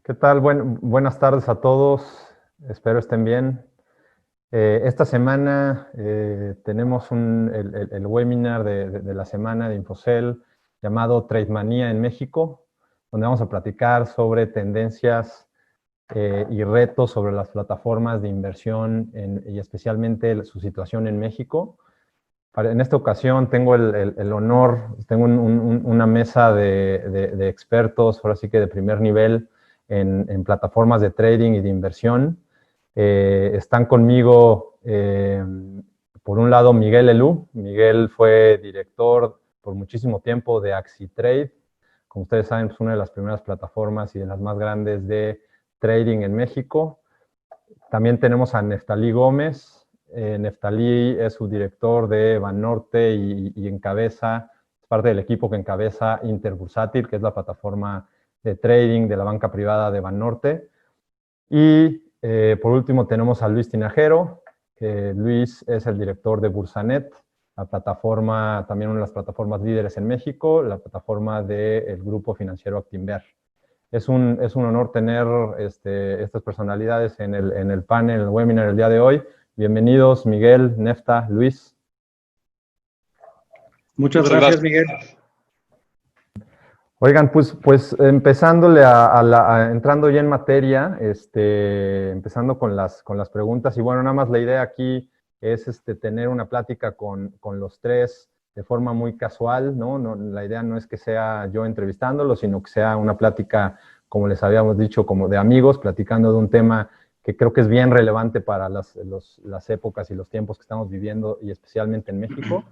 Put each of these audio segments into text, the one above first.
¿Qué tal? Buenas tardes a todos. Espero estén bien. Esta semana tenemos el webinar de la semana de Infocel llamado Trademanía en México, donde vamos a platicar sobre tendencias y retos sobre las plataformas de inversión y especialmente su situación en México. En esta ocasión tengo el honor, tengo una mesa de expertos, ahora sí que de primer nivel, en plataformas de trading y de inversión. Están conmigo, por un lado, Miguel Elú. Miguel fue director por muchísimo tiempo de AxiTrade. Como ustedes saben, es una de las primeras plataformas y de las más grandes de trading en México. También tenemos a Neftalí Gómez. Neftalí es su director de Banorte y encabeza, es parte del equipo que encabeza Interbursátil, que es la plataforma de trading de la banca privada de Banorte. Y por último tenemos a Luis Tinajero, que Luis es el director de Bursanet, la plataforma, también una de las plataformas líderes en México, la plataforma del grupo financiero Actinver. Es un honor tener estas personalidades en el panel, el webinar el día de hoy. Bienvenidos, Miguel, Nefta, Luis. Muchas gracias, Miguel. Oigan, pues empezándole entrando ya en materia, empezando con las preguntas. Y bueno, nada más la idea aquí es tener una plática con los tres de forma muy casual, ¿no? La idea no es que sea yo entrevistándolo, sino que sea una plática, como les habíamos dicho, como de amigos, platicando de un tema que creo que es bien relevante para las épocas y los tiempos que estamos viviendo, y especialmente en México.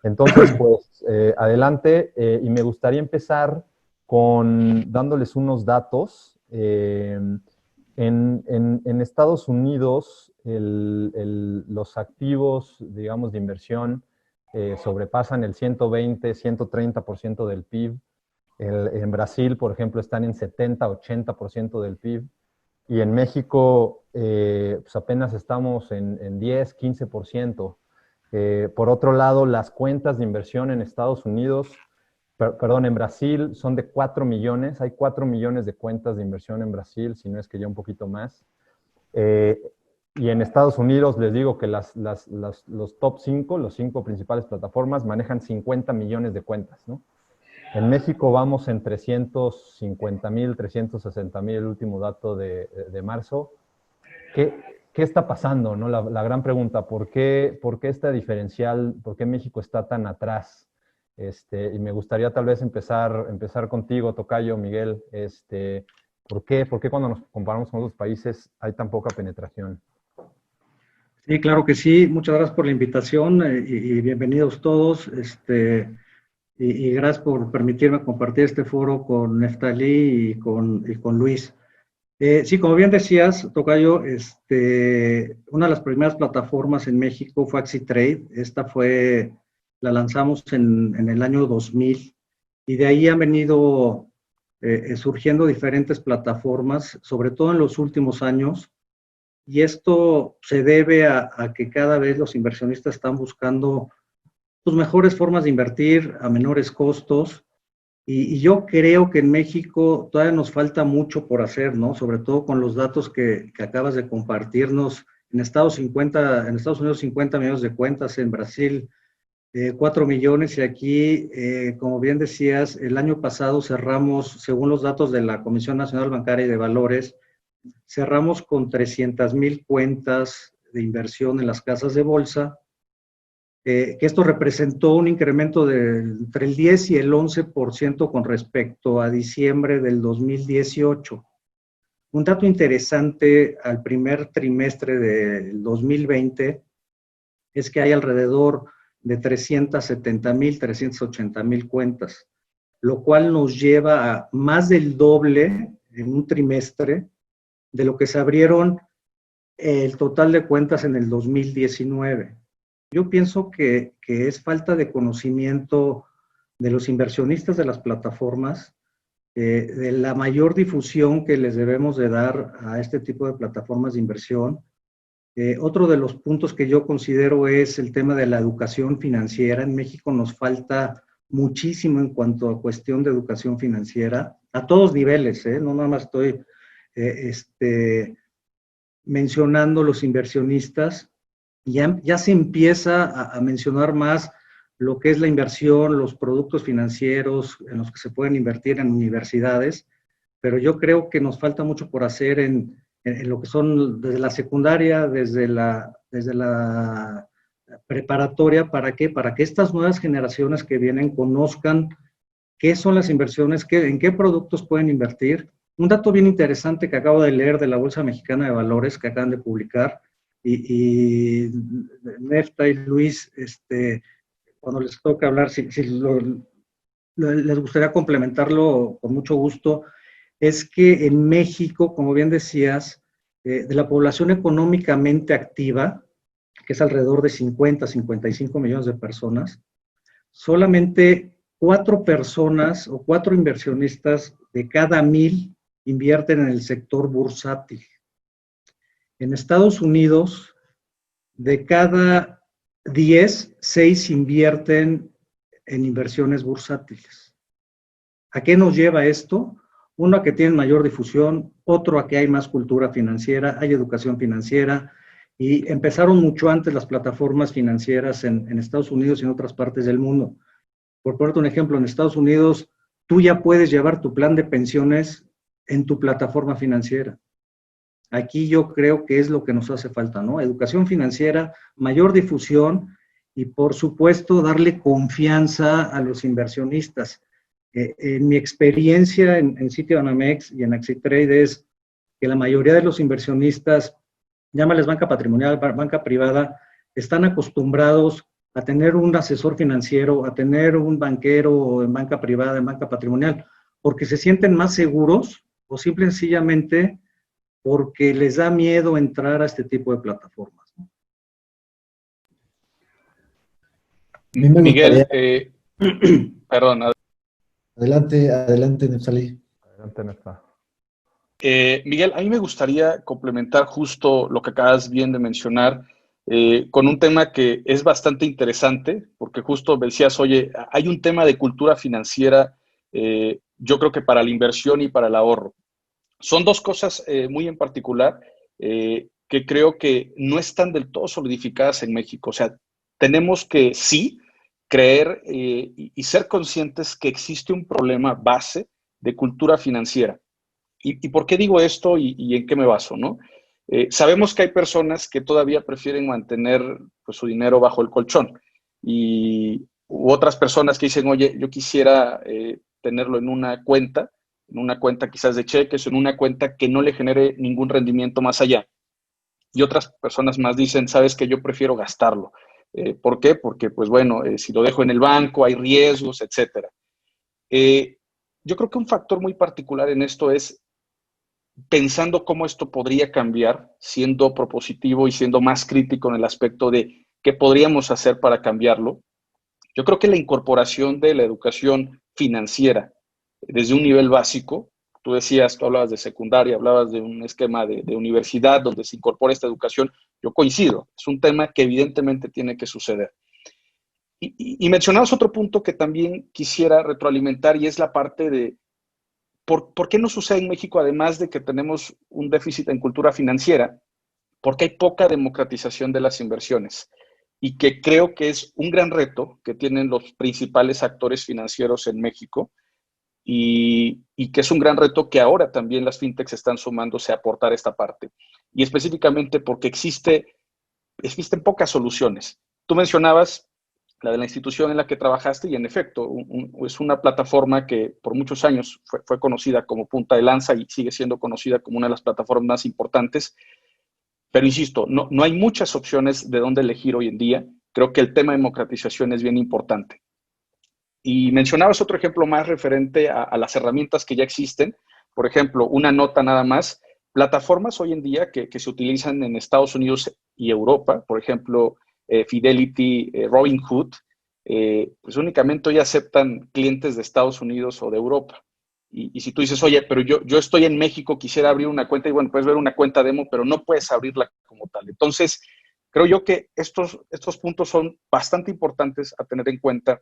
Entonces, pues, adelante, y me gustaría empezar dándoles unos datos. En Estados Unidos, los activos, digamos, de inversión sobrepasan el 120, 130% del PIB. En Brasil, por ejemplo, están en 70, 80% del PIB. Y en México, pues apenas estamos en 10, 15%. Por otro lado, las cuentas de inversión en Estados Unidos, en Brasil son de 4 millones. Hay 4 millones de cuentas de inversión en Brasil, si no es que ya un poquito más. Y en Estados Unidos les digo que los top 5, los 5 principales plataformas, manejan 50 millones de cuentas, ¿no? En México vamos en 350,000, 360,000, el último dato de marzo. ¿Qué está pasando, no? La gran pregunta, ¿por qué esta diferencial? ¿Por qué México está tan atrás? Y me gustaría tal vez empezar contigo, Tocayo, Miguel. ¿Por qué cuando nos comparamos con otros países hay tan poca penetración? Sí, claro que sí. Muchas gracias por la invitación y bienvenidos todos. Y gracias por permitirme compartir este foro con Neftalí y con Luis. Sí, como bien decías, Tocayo, una de las primeras plataformas en México fue AxiTrade. La lanzamos en el año 2000 y de ahí han venido surgiendo diferentes plataformas, sobre todo en los últimos años. Y esto se debe a que cada vez los inversionistas están buscando pues, mejores formas de invertir a menores costos. Y yo creo que en México todavía nos falta mucho por hacer, ¿no? Sobre todo con los datos que acabas de compartirnos. En Estados Unidos 50 millones de cuentas, en Brasil 4 millones y aquí, como bien decías, el año pasado cerramos, según los datos de la Comisión Nacional Bancaria y de Valores, cerramos con 300,000 cuentas de inversión en las casas de bolsa, que esto representó un incremento de entre el 10 y el 11% con respecto a diciembre del 2018. Un dato interesante al primer trimestre del 2020 es que hay alrededor de 370,000, 380,000 cuentas, lo cual nos lleva a más del doble en un trimestre de lo que se abrieron el total de cuentas en el 2019. Yo pienso que es falta de conocimiento de los inversionistas de las plataformas, de la mayor difusión que les debemos de dar a este tipo de plataformas de inversión. Otro de los puntos que yo considero es el tema de la educación financiera. En México nos falta muchísimo en cuanto a cuestión de educación financiera, a todos niveles, no nada más estoy mencionando los inversionistas, ya se empieza a mencionar más lo que es la inversión, los productos financieros en los que se pueden invertir en universidades, pero yo creo que nos falta mucho por hacer en lo que son desde la secundaria, desde la preparatoria. ¿Para qué? Para que estas nuevas generaciones que vienen conozcan qué son las inversiones, en qué productos pueden invertir. Un dato bien interesante que acabo de leer de la Bolsa Mexicana de Valores que acaban de publicar, y Nefta y Luis, cuando les toca hablar, si les gustaría complementarlo con mucho gusto, es que en México, como bien decías, de la población económicamente activa, que es alrededor de 55 millones de personas, solamente 4 personas o 4 inversionistas de cada 1000 invierten en el sector bursátil. En Estados Unidos, de cada 10, 6 invierten en inversiones bursátiles. ¿A qué nos lleva esto? Uno, a que tienen mayor difusión, otro, a que hay más cultura financiera, hay educación financiera, y empezaron mucho antes las plataformas financieras en Estados Unidos y en otras partes del mundo. Por ponerte un ejemplo, en Estados Unidos tú ya puedes llevar tu plan de pensiones en tu plataforma financiera. Aquí yo creo que es lo que nos hace falta, ¿no? Educación financiera, mayor difusión y, por supuesto, darle confianza a los inversionistas. En mi experiencia en Citibanamex y en Axitrade es que la mayoría de los inversionistas, llámales banca patrimonial, banca privada, están acostumbrados a tener un asesor financiero, a tener un banquero en banca privada, en banca patrimonial, porque se sienten más seguros o simple y sencillamente porque les da miedo entrar a este tipo de plataformas. Miguel, perdón. Adelante, Neftalí. Adelante, Nefta. Miguel, a mí me gustaría complementar justo lo que acabas bien de mencionar con un tema que es bastante interesante, porque justo me decías, oye, hay un tema de cultura financiera, yo creo que para la inversión y para el ahorro. Son dos cosas muy en particular que creo que no están del todo solidificadas en México. O sea, tenemos que sí creer y ser conscientes que existe un problema base de cultura financiera. ¿Y por qué digo esto y en qué me baso, no? Sabemos que hay personas que todavía prefieren mantener pues, su dinero bajo el colchón y u otras personas que dicen, oye, yo quisiera tenerlo en una cuenta quizás de cheques, en una cuenta que no le genere ningún rendimiento más allá. Y otras personas más dicen, sabes que yo prefiero gastarlo. ¿Por qué? Porque, pues bueno, si lo dejo en el banco hay riesgos, etcétera. Yo creo que un factor muy particular en esto es pensando cómo esto podría cambiar, siendo propositivo y siendo más crítico en el aspecto de qué podríamos hacer para cambiarlo. Yo creo que la incorporación de la educación financiera desde un nivel básico, tú hablabas de secundaria, hablabas de un esquema de universidad donde se incorpora esta educación, yo coincido, es un tema que evidentemente tiene que suceder. Y mencionabas otro punto que también quisiera retroalimentar y es la parte de ¿por qué no sucede en México, además de que tenemos un déficit en cultura financiera? Porque hay poca democratización de las inversiones y que creo que es un gran reto que tienen los principales actores financieros en México y que es un gran reto que ahora también las fintechs están sumándose a aportar esta parte. Y específicamente porque existen pocas soluciones. Tú mencionabas la de la institución en la que trabajaste y en efecto es una plataforma que por muchos años fue conocida como punta de lanza y sigue siendo conocida como una de las plataformas más importantes. Pero insisto, no hay muchas opciones de dónde elegir hoy en día. Creo que el tema de democratización es bien importante. Y mencionabas otro ejemplo más referente a las herramientas que ya existen. Por ejemplo, una nota nada más. Plataformas hoy en día que se utilizan en Estados Unidos y Europa, por ejemplo, Fidelity, Robinhood, pues únicamente hoy aceptan clientes de Estados Unidos o de Europa. Y si tú dices, oye, pero yo estoy en México, quisiera abrir una cuenta, y bueno, puedes ver una cuenta demo, pero no puedes abrirla como tal. Entonces, creo yo que estos puntos son bastante importantes a tener en cuenta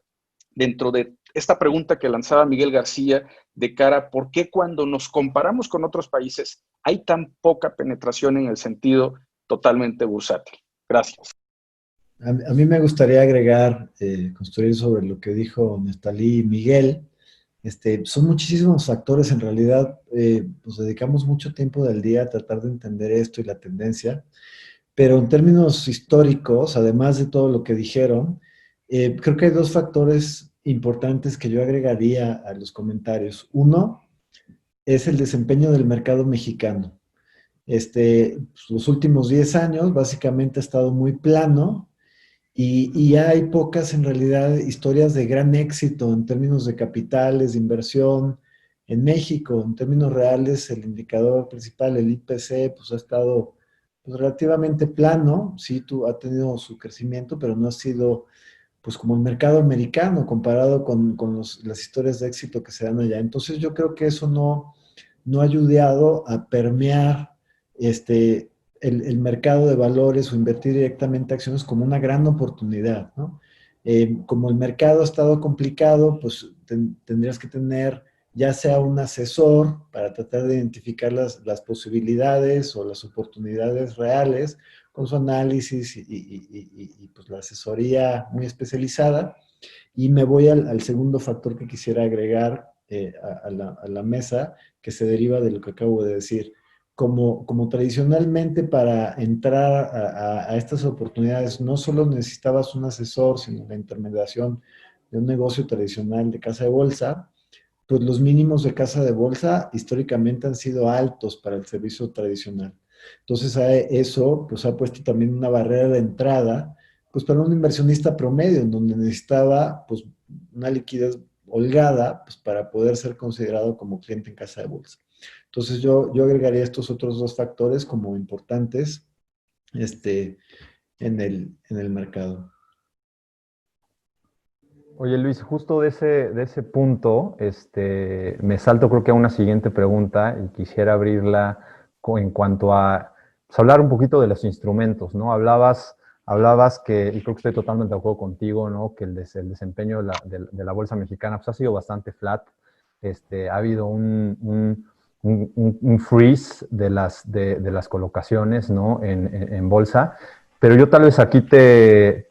dentro de esta pregunta que lanzaba Miguel García de cara a por qué cuando nos comparamos con otros países hay tan poca penetración en el sentido totalmente bursátil. Gracias. A mí me gustaría agregar, construir sobre lo que dijo Neftalí y Miguel. Son muchísimos factores, en realidad nos dedicamos mucho tiempo del día a tratar de entender esto y la tendencia, pero en términos históricos, además de todo lo que dijeron, creo que hay dos factores importantes que yo agregaría a los comentarios. Uno es el desempeño del mercado mexicano. Pues, los últimos 10 años básicamente ha estado muy plano y hay pocas en realidad historias de gran éxito en términos de capitales, de inversión. En México, en términos reales, el indicador principal, el IPC, pues ha estado pues, relativamente plano. Sí, ha tenido su crecimiento, pero no ha sido pues como el mercado americano comparado con las historias de éxito que se dan allá. Entonces yo creo que eso no ha ayudado a permear el mercado de valores o invertir directamente acciones como una gran oportunidad, ¿no? Como el mercado ha estado complicado, pues tendrías que tener ya sea un asesor para tratar de identificar las posibilidades o las oportunidades reales con su análisis y pues la asesoría muy especializada. Y me voy al segundo factor que quisiera agregar a la mesa, que se deriva de lo que acabo de decir. Como tradicionalmente para entrar a estas oportunidades no solo necesitabas un asesor, sino la intermediación de un negocio tradicional de casa de bolsa, pues los mínimos de casa de bolsa históricamente han sido altos para el servicio tradicional. Entonces eso pues ha puesto también una barrera de entrada pues para un inversionista promedio, en donde necesitaba pues una liquidez holgada pues para poder ser considerado como cliente en casa de bolsa. Entonces yo agregaría estos otros dos factores como importantes en el mercado. Oye, Luis, justo de ese punto, me salto creo que a una siguiente pregunta y quisiera abrirla en cuanto a pues, hablar un poquito de los instrumentos, ¿no? Hablabas que, y creo que estoy totalmente de acuerdo contigo, ¿no? Que el desempeño de la bolsa mexicana pues, ha sido bastante flat. Ha habido un freeze de las colocaciones, ¿no? En bolsa. Pero yo tal vez aquí te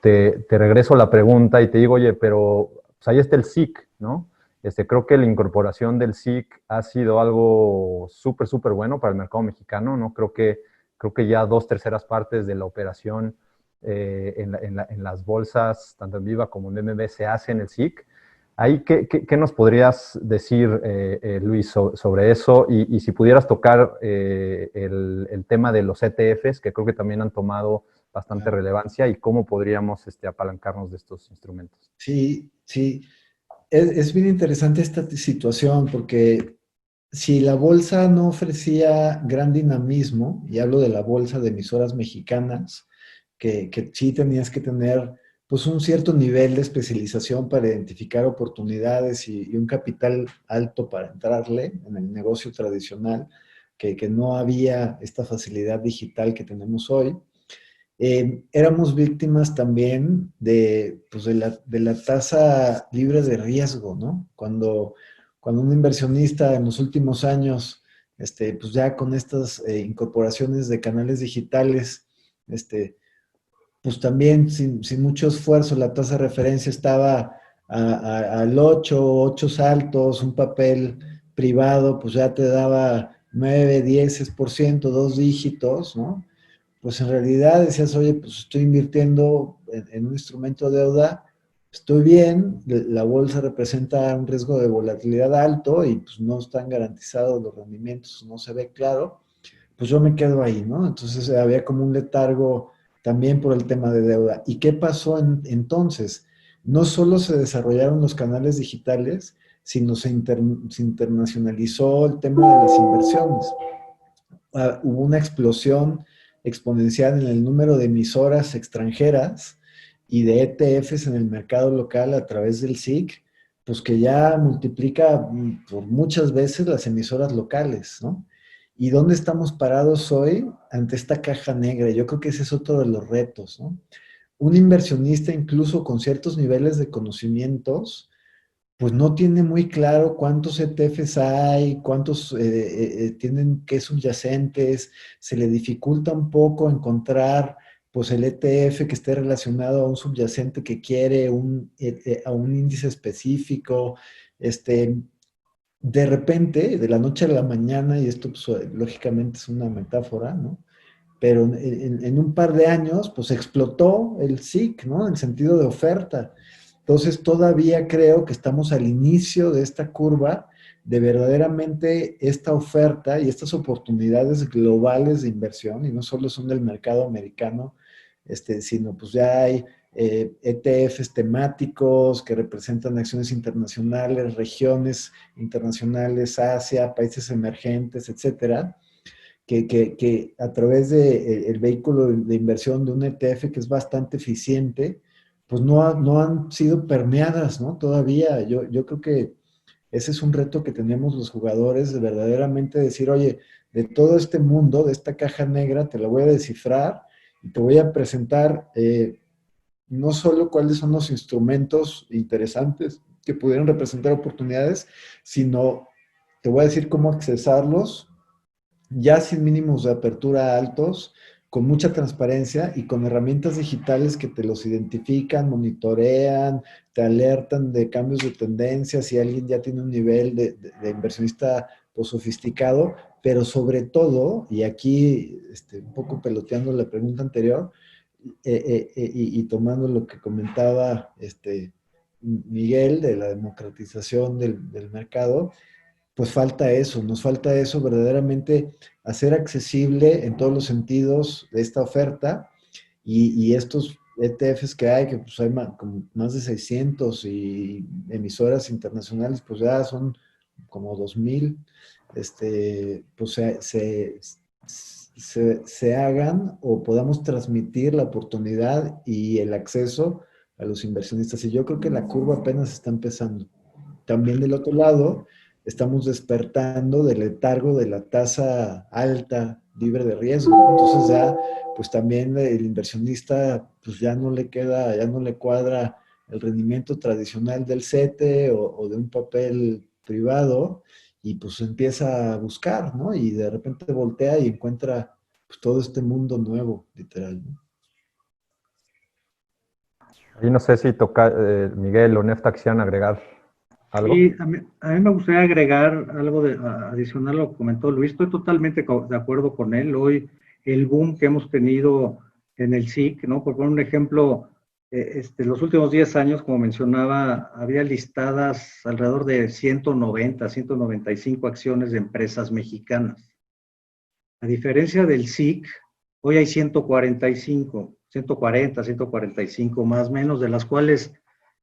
regreso la pregunta y te digo, oye, pero pues ahí está el SIC, ¿no? Creo que la incorporación del SIC ha sido algo súper, súper bueno para el mercado mexicano, ¿no? Creo que ya 2/3 de la operación en las bolsas, tanto en Viva como en BMV, se hace en el SIC. Ahí, ¿qué nos podrías decir, Luis, sobre eso? Y si pudieras tocar el tema de los ETFs, que creo que también han tomado bastante relevancia, y cómo podríamos apalancarnos de estos instrumentos. Sí, sí. Es bien interesante esta situación porque si la bolsa no ofrecía gran dinamismo, y hablo de la bolsa de emisoras mexicanas, que sí tenías que tener pues un cierto nivel de especialización para identificar oportunidades y un capital alto para entrarle en el negocio tradicional, que no había esta facilidad digital que tenemos hoy. Éramos víctimas también pues de la tasa libre de riesgo, ¿no? Cuando un inversionista en los últimos años, pues ya con estas incorporaciones de canales digitales, pues también sin mucho esfuerzo, la tasa de referencia estaba al 8 saltos, un papel privado, pues ya te daba 9, 10%, dos dígitos, ¿no? Pues en realidad decías, oye, pues estoy invirtiendo en un instrumento de deuda, estoy bien, la bolsa representa un riesgo de volatilidad alto y pues no están garantizados los rendimientos, no se ve claro, pues yo me quedo ahí, ¿no? Entonces había como un letargo también por el tema de deuda. ¿Y qué pasó entonces? No solo se desarrollaron los canales digitales, sino se internacionalizó el tema de las inversiones. Hubo una explosión exponencial en el número de emisoras extranjeras y de ETFs en el mercado local a través del SIC, pues que ya multiplica por muchas veces las emisoras locales, ¿no? ¿Y dónde estamos parados hoy ante esta caja negra? Yo creo que ese es otro de los retos, ¿no? Un inversionista, incluso con ciertos niveles de conocimientos, pues no tiene muy claro cuántos ETFs hay, cuántos tienen qué subyacentes, se le dificulta un poco encontrar pues el ETF que esté relacionado a un subyacente que quiere a un índice específico. De repente, de la noche a la mañana, y esto pues, lógicamente es una metáfora, ¿no? Pero en un par de años, pues explotó el SIC, ¿no? En el sentido de oferta. Entonces, todavía creo que estamos al inicio de esta curva de verdaderamente esta oferta y estas oportunidades globales de inversión, y no solo son del mercado americano, sino pues ya hay ETFs temáticos que representan acciones internacionales, regiones internacionales, Asia, países emergentes, etcétera, que a través del vehículo de inversión de un ETF que es bastante eficiente, pues no han sido permeadas, ¿no? Todavía. Yo creo que ese es un reto que tenemos los jugadores, de verdaderamente decir, oye, de todo este mundo, de esta caja negra, te la voy a descifrar y te voy a presentar no solo cuáles son los instrumentos interesantes que pudieran representar oportunidades, sino te voy a decir cómo accesarlos ya sin mínimos de apertura altos, con mucha transparencia y con herramientas digitales que te los identifican, monitorean, te alertan de cambios de tendencia, si alguien ya tiene un nivel de inversionista pues, sofisticado, pero sobre todo, y aquí un poco peloteando la pregunta anterior, y tomando lo que comentaba Miguel de la democratización del mercado, pues falta eso, nos falta eso verdaderamente, hacer accesible en todos los sentidos de esta oferta y estos ETFs que hay, que pues hay como más de 600 y emisoras internacionales, pues ya son como 2000, pues se hagan o podamos transmitir la oportunidad y el acceso a los inversionistas. Y yo creo que la curva apenas está empezando. También del otro lado, estamos despertando del letargo de la tasa alta, libre de riesgo. Entonces ya, pues también el inversionista, pues ya no le queda, ya no le cuadra el rendimiento tradicional del CETE o de un papel privado y pues empieza a buscar, ¿no? Y de repente voltea y encuentra pues, todo este mundo nuevo, literal, ¿no? Y no sé si toca, Miguel o Nefta quisieran agregar algo. Sí, a mí me gustaría agregar algo adicional a lo que comentó Luis. Estoy totalmente de acuerdo con él. Hoy el boom que hemos tenido en el SIC, ¿no? Por poner un ejemplo, los últimos 10 años, como mencionaba, había listadas alrededor de 190, 195 acciones de empresas mexicanas. A diferencia del SIC, hoy hay 145, 140, 145 más o menos, de las cuales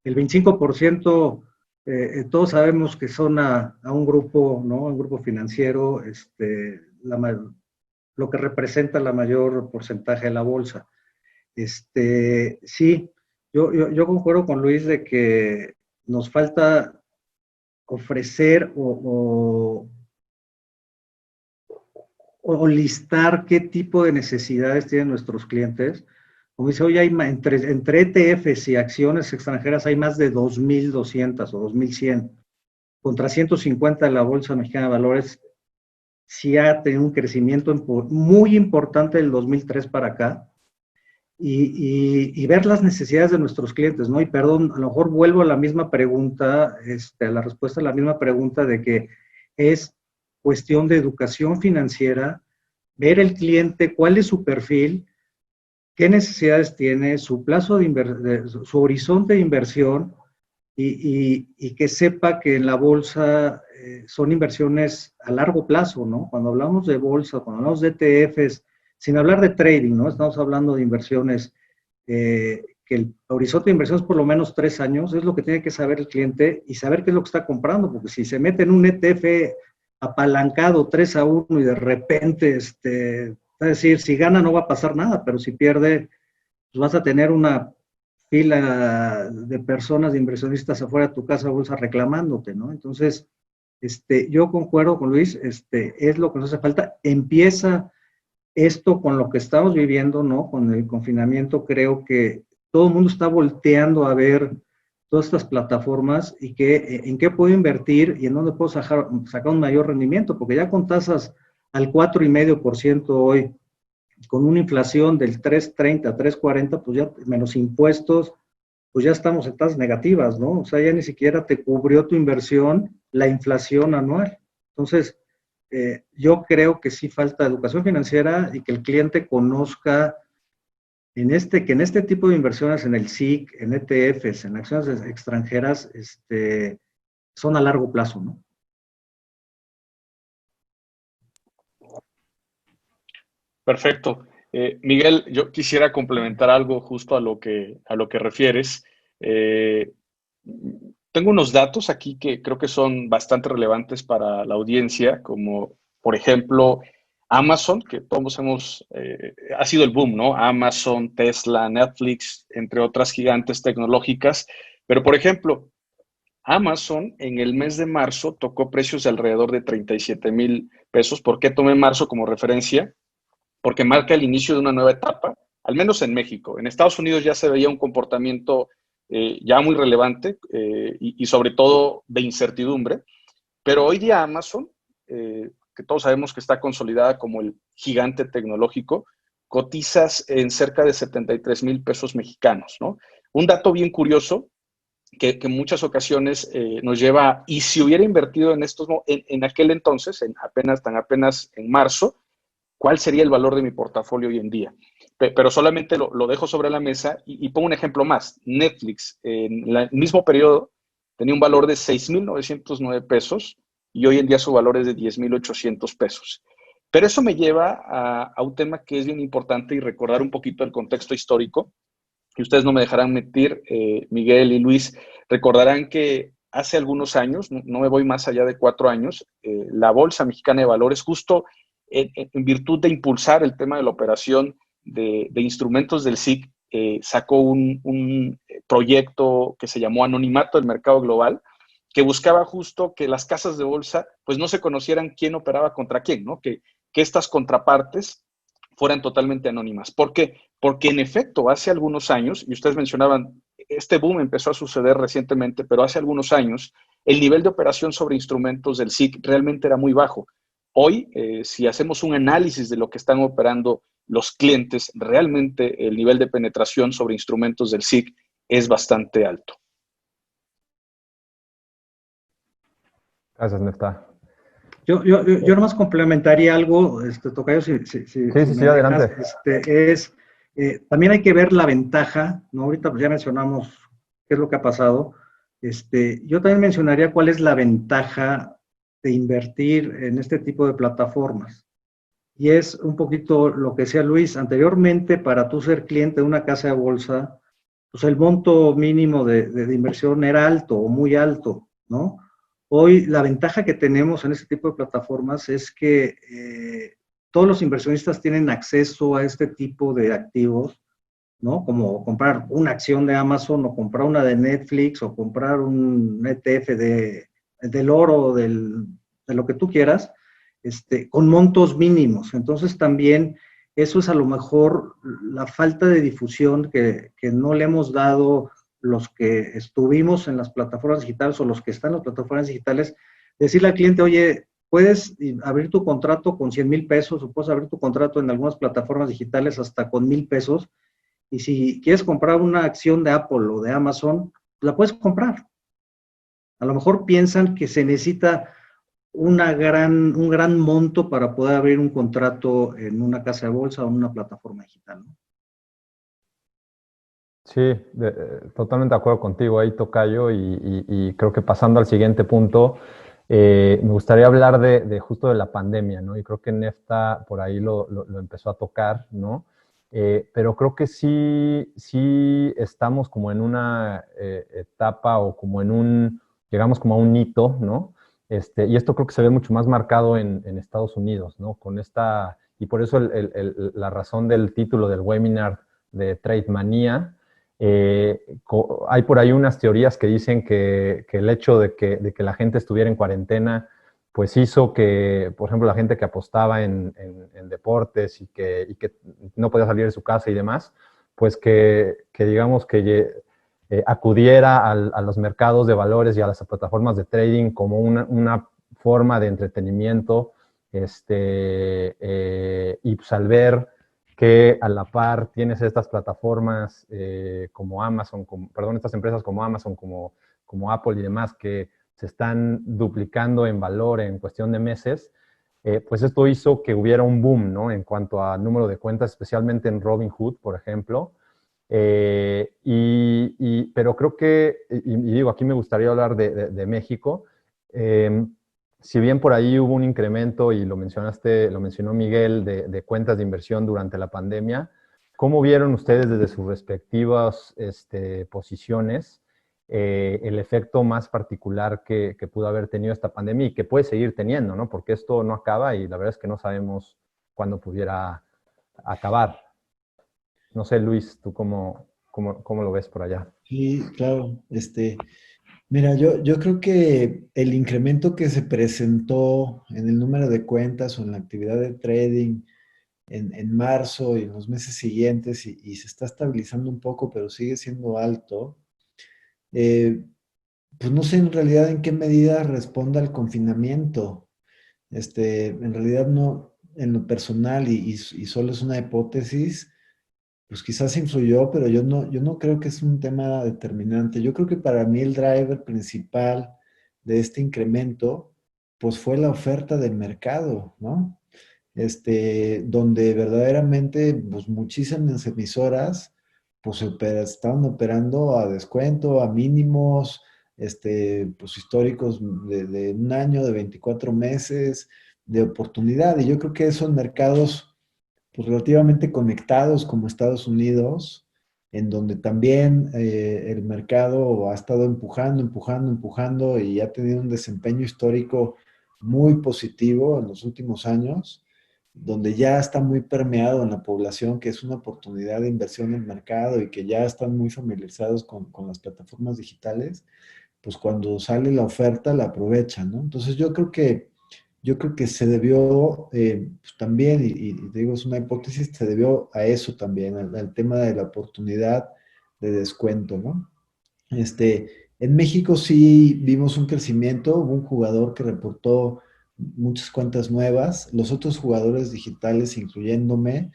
el 25%, todos sabemos que son a un grupo, ¿no? Un grupo financiero, lo que representa la mayor porcentaje de la bolsa. Sí, yo concuerdo con Luis de que nos falta ofrecer o listar qué tipo de necesidades tienen nuestros clientes. Como dice, hoy hay entre ETFs y acciones extranjeras hay más de 2.200 o 2.100, contra 150 de la Bolsa Mexicana de Valores. Sí ha tenido un crecimiento muy importante del 2003 para acá, y ver las necesidades de nuestros clientes, ¿no? Y perdón, a lo mejor vuelvo a la misma pregunta, a la respuesta a la misma pregunta de que es cuestión de educación financiera, ver el cliente, cuál es su perfil, qué necesidades tiene, su plazo su horizonte de inversión, y que sepa que en la bolsa son inversiones a largo plazo, ¿no? Cuando hablamos de bolsa, cuando hablamos de ETFs, sin hablar de trading, ¿no? Estamos hablando de inversiones que el horizonte de inversión es por lo menos 3 años, es lo que tiene que saber el cliente y saber qué es lo que está comprando, porque si se mete en un ETF apalancado 3-1 y de repente, es decir, si gana no va a pasar nada, pero si pierde, pues vas a tener una fila de personas, de inversionistas afuera de tu casa bolsa reclamándote, ¿no? Entonces, yo concuerdo con Luis, es lo que nos hace falta. Empieza esto con lo que estamos viviendo, ¿no? Con el confinamiento, creo que todo el mundo está volteando a ver todas estas plataformas y en qué puedo invertir y en dónde puedo sacar un mayor rendimiento, porque ya con tasas al 4,5% hoy, con una inflación del 3,30, 3,40, pues ya menos impuestos, pues ya estamos en tasas negativas, ¿no? O sea, ya ni siquiera te cubrió tu inversión la inflación anual. Entonces, yo creo que sí falta educación financiera y que el cliente conozca que en este tipo de inversiones, en el SIC, en ETFs, en acciones extranjeras, son a largo plazo, ¿no? Perfecto. Miguel, yo quisiera complementar algo justo a lo que refieres. Eh, Tengo unos datos aquí que creo que son bastante relevantes para la audiencia, como por ejemplo Amazon, que todos ha sido el boom, ¿no? Amazon, Tesla, Netflix, entre otras gigantes tecnológicas. Pero por ejemplo, Amazon en el mes de marzo tocó precios de alrededor de 37,000 pesos. ¿Por qué tomé marzo como referencia? Porque marca el inicio de una nueva etapa, al menos en México. En Estados Unidos ya se veía un comportamiento ya muy relevante y sobre todo de incertidumbre, pero hoy día Amazon, que todos sabemos que está consolidada como el gigante tecnológico, cotizas en cerca de 73,000 pesos mexicanos, ¿no? Un dato bien curioso que en muchas ocasiones nos lleva, y si hubiera invertido en aquel entonces, apenas en marzo, ¿cuál sería el valor de mi portafolio hoy en día? Pero solamente lo dejo sobre la mesa y pongo un ejemplo más. Netflix, en el mismo periodo, tenía un valor de 6,909 pesos y hoy en día su valor es de 10,800 pesos. Pero eso me lleva a un tema que es bien importante y recordar un poquito el contexto histórico. Y ustedes no me dejarán mentir, Miguel y Luis, recordarán que hace algunos años, no me voy más allá de 4 años, la Bolsa Mexicana de Valores, justo en virtud de impulsar el tema de la operación de instrumentos del SIC, sacó un proyecto que se llamó Anonimato del Mercado Global, que buscaba justo que las casas de bolsa pues no se conocieran quién operaba contra quién, ¿no? Que estas contrapartes fueran totalmente anónimas. ¿Por qué? Porque en efecto, hace algunos años, y ustedes mencionaban, este boom empezó a suceder recientemente, pero hace algunos años, el nivel de operación sobre instrumentos del SIC realmente era muy bajo. Hoy, si hacemos un análisis de lo que están operando los clientes, realmente el nivel de penetración sobre instrumentos del SIC es bastante alto. Gracias, Nefta. Yo nomás complementaría algo, Tocayo, si Sí, adelante. También hay que ver la ventaja, ¿no? Ahorita pues ya mencionamos qué es lo que ha pasado. Yo también mencionaría cuál es la ventaja de invertir en este tipo de plataformas. Y es un poquito lo que decía Luis, anteriormente para tú ser cliente de una casa de bolsa, pues el monto mínimo de inversión era alto o muy alto, ¿no? Hoy la ventaja que tenemos en este tipo de plataformas es que todos los inversionistas tienen acceso a este tipo de activos, ¿no? Como comprar una acción de Amazon o comprar una de Netflix o comprar un ETF del oro, de lo que tú quieras, con montos mínimos. Entonces también eso es a lo mejor la falta de difusión que no le hemos dado los que estuvimos en las plataformas digitales o los que están en las plataformas digitales, decirle al cliente, oye, puedes abrir tu contrato con 100,000 pesos o puedes abrir tu contrato en algunas plataformas digitales hasta con 1,000 pesos. Y si quieres comprar una acción de Apple o de Amazon, la puedes comprar. A lo mejor piensan que se necesita un gran monto para poder abrir un contrato en una casa de bolsa o en una plataforma digital, ¿no? Sí, totalmente de acuerdo contigo ahí, Tocayo, y creo que pasando al siguiente punto, me gustaría hablar justo de la pandemia, ¿no? Y creo que Nefta por ahí lo empezó a tocar, ¿no? Pero creo que sí estamos como en una etapa o como llegamos como a un hito, ¿no? Y esto creo que se ve mucho más marcado en Estados Unidos, ¿no? Y por eso la razón del título del webinar de Trade Manía. Hay por ahí unas teorías que dicen que el hecho de que la gente estuviera en cuarentena, pues hizo que, por ejemplo, la gente que apostaba en deportes y que no podía salir de su casa y demás, pues que digamos que acudiera a los mercados de valores y a las plataformas de trading como una forma de entretenimiento, y pues al ver que a la par tienes estas plataformas como Amazon, estas empresas como Amazon, como Apple y demás, que se están duplicando en valor en cuestión de meses, pues esto hizo que hubiera un boom, ¿no? En cuanto a número de cuentas, especialmente en Robinhood, por ejemplo. Pero creo que, y digo, aquí me gustaría hablar de México. Si bien por ahí hubo un incremento, y lo mencionó Miguel, de cuentas de inversión durante la pandemia, ¿cómo vieron ustedes desde sus respectivas posiciones el efecto más particular que pudo haber tenido esta pandemia y que puede seguir teniendo, ¿no? Porque esto no acaba y la verdad es que no sabemos cuándo pudiera acabar. No sé, Luis, ¿tú cómo lo ves por allá? Sí, claro. Mira, yo creo que el incremento que se presentó en el número de cuentas o en la actividad de trading en marzo y en los meses siguientes y se está estabilizando un poco, pero sigue siendo alto, eh, pues no sé en realidad en qué medida responde al confinamiento. En realidad no, en lo personal y solo es una hipótesis, pues quizás influyó, pero yo no creo que es un tema determinante. Yo creo que para mí el driver principal de este incremento, pues fue la oferta del mercado, ¿no? Donde verdaderamente, pues muchísimas emisoras, pues estaban operando a descuento, a mínimos, pues históricos de un año, de 24 meses, de oportunidad. Y yo creo que esos mercados pues, relativamente conectados como Estados Unidos, en donde también el mercado ha estado empujando, empujando, empujando y ha tenido un desempeño histórico muy positivo en los últimos años, donde ya está muy permeado en la población, que es una oportunidad de inversión en el mercado y que ya están muy familiarizados con las plataformas digitales, pues cuando sale la oferta la aprovechan, ¿no? Entonces yo creo que se debió pues también, y te digo, es una hipótesis, se debió a eso también, al tema de la oportunidad de descuento, ¿no? En México sí vimos un crecimiento, hubo un jugador que reportó muchas cuentas nuevas, los otros jugadores digitales, incluyéndome,